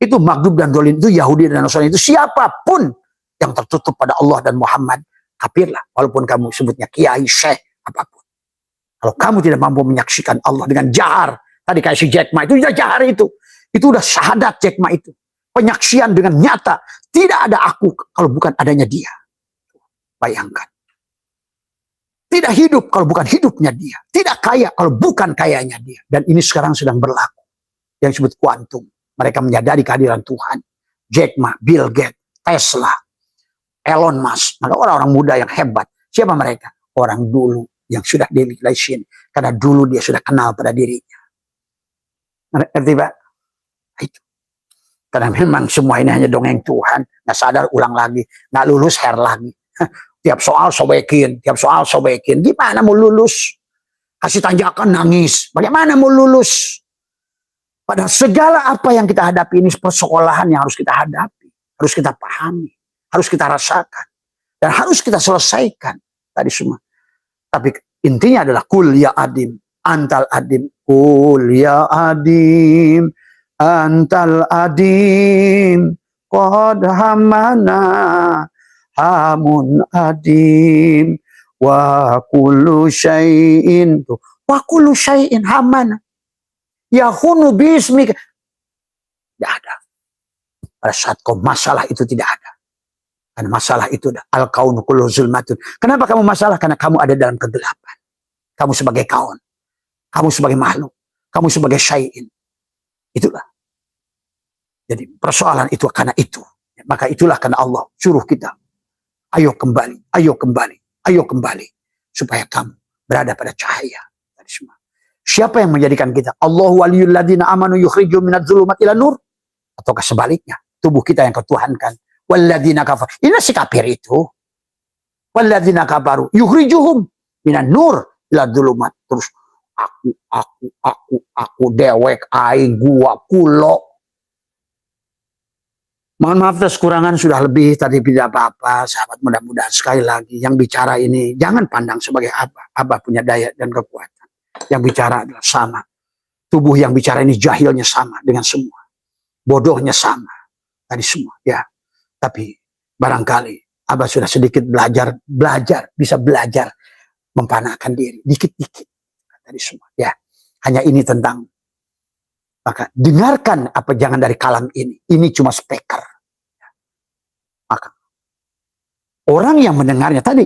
Itu Maghdub dan Dhalin itu Yahudi dan Nasrani itu siapapun yang tertutup pada Allah dan Muhammad kafirlah. Walaupun kamu sebutnya kiai, syekh, apapun. Kalau kamu tidak mampu menyaksikan Allah dengan jahar. Tadi kayak si Jack Ma itu sudah jahar itu. Itu udah syahadat Jack Ma itu. Penyaksian dengan nyata. Tidak ada aku kalau bukan adanya dia. Bayangkan. Tidak hidup kalau bukan hidupnya dia. Tidak kaya kalau bukan kayanya dia. Dan ini sekarang sedang berlaku. Yang disebut kuantum. Mereka menyadari kehadiran Tuhan. Jack Ma, Bill Gates, Tesla, Elon Musk. Maka orang-orang muda yang hebat. Siapa mereka? Orang dulu yang sudah di sini. Karena dulu dia sudah kenal pada dirinya. Ngerti Pak? Itu. Karena memang semua ini hanya dongeng Tuhan. Nggak sadar ulang lagi. Nggak lulus hair lagi. Tiap soal sobekin. Tiap soal sobekin. Gimana mau lulus? Kasih tanjakan nangis. Bagaimana mau lulus? Padahal segala apa yang kita hadapi ini persekolahan yang harus kita hadapi. Harus kita pahami. Harus kita rasakan. Dan harus kita selesaikan. Tadi semua. Tapi intinya adalah kul ya adim. Antal adim. Kul ya adim. Antal adim. Qad hamana. Hamun adim. Wa kullu syai'in. Wa kullu syai'in hamana. Yahunu bismika. Tidak ada. Pada saat kau masalah itu tidak ada. Karena masalah itu al-kaunu kullu zulmatun. Kenapa kamu masalah? Karena kamu ada dalam kegelapan. Kamu sebagai kaun. Kamu sebagai makhluk. Kamu sebagai syai'in. Itulah. Jadi persoalan itu karena itu. Maka itulah karena Allah suruh kita. Ayo kembali. Ayo kembali. Ayo kembali. Supaya kamu berada pada cahaya. Tadi semua. Siapa yang menjadikan kita? Allahu waliyul ladzina amanu yukhrijum minadz dzulumat ila nur. Ataukah sebaliknya? Tubuh kita yang ketuhankan. Walladzina kafar. Ini si kafir itu. Walladzina kafaru yukhrijuhum minan nur ila dzulumat. Terus aku dewek aing gua kulo. Mohon maaf atas kekurangan sudah lebih tadi tidak apa-apa. Sahabat mudah-mudahan sekali lagi yang bicara ini jangan pandang sebagai Abah. Abah punya daya dan kekuatan. Yang bicara adalah sama. Tubuh yang bicara ini jahilnya sama dengan semua. Bodohnya sama. Tadi semua. Ya. Tapi barangkali Abah sudah sedikit belajar. Bisa belajar. Mempanahkan diri. Dikit-dikit. Tadi semua. Ya. Hanya ini tentang. Maka dengarkan apa jangan dari kalam ini. Ini cuma speaker. Maka. Orang yang mendengarnya tadi.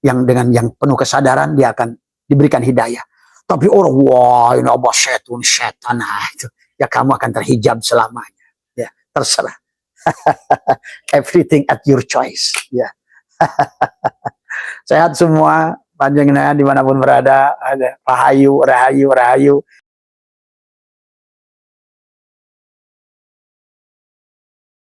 Yang dengan yang penuh kesadaran. Dia akan diberikan hidayah. Tapi orang, wah ini Abah setan, nah itu. Ya kamu akan terhijab selamanya. Ya, terserah. Everything at your choice. Ya. Sehat semua, panjangnya dimanapun berada. Ada rahayu.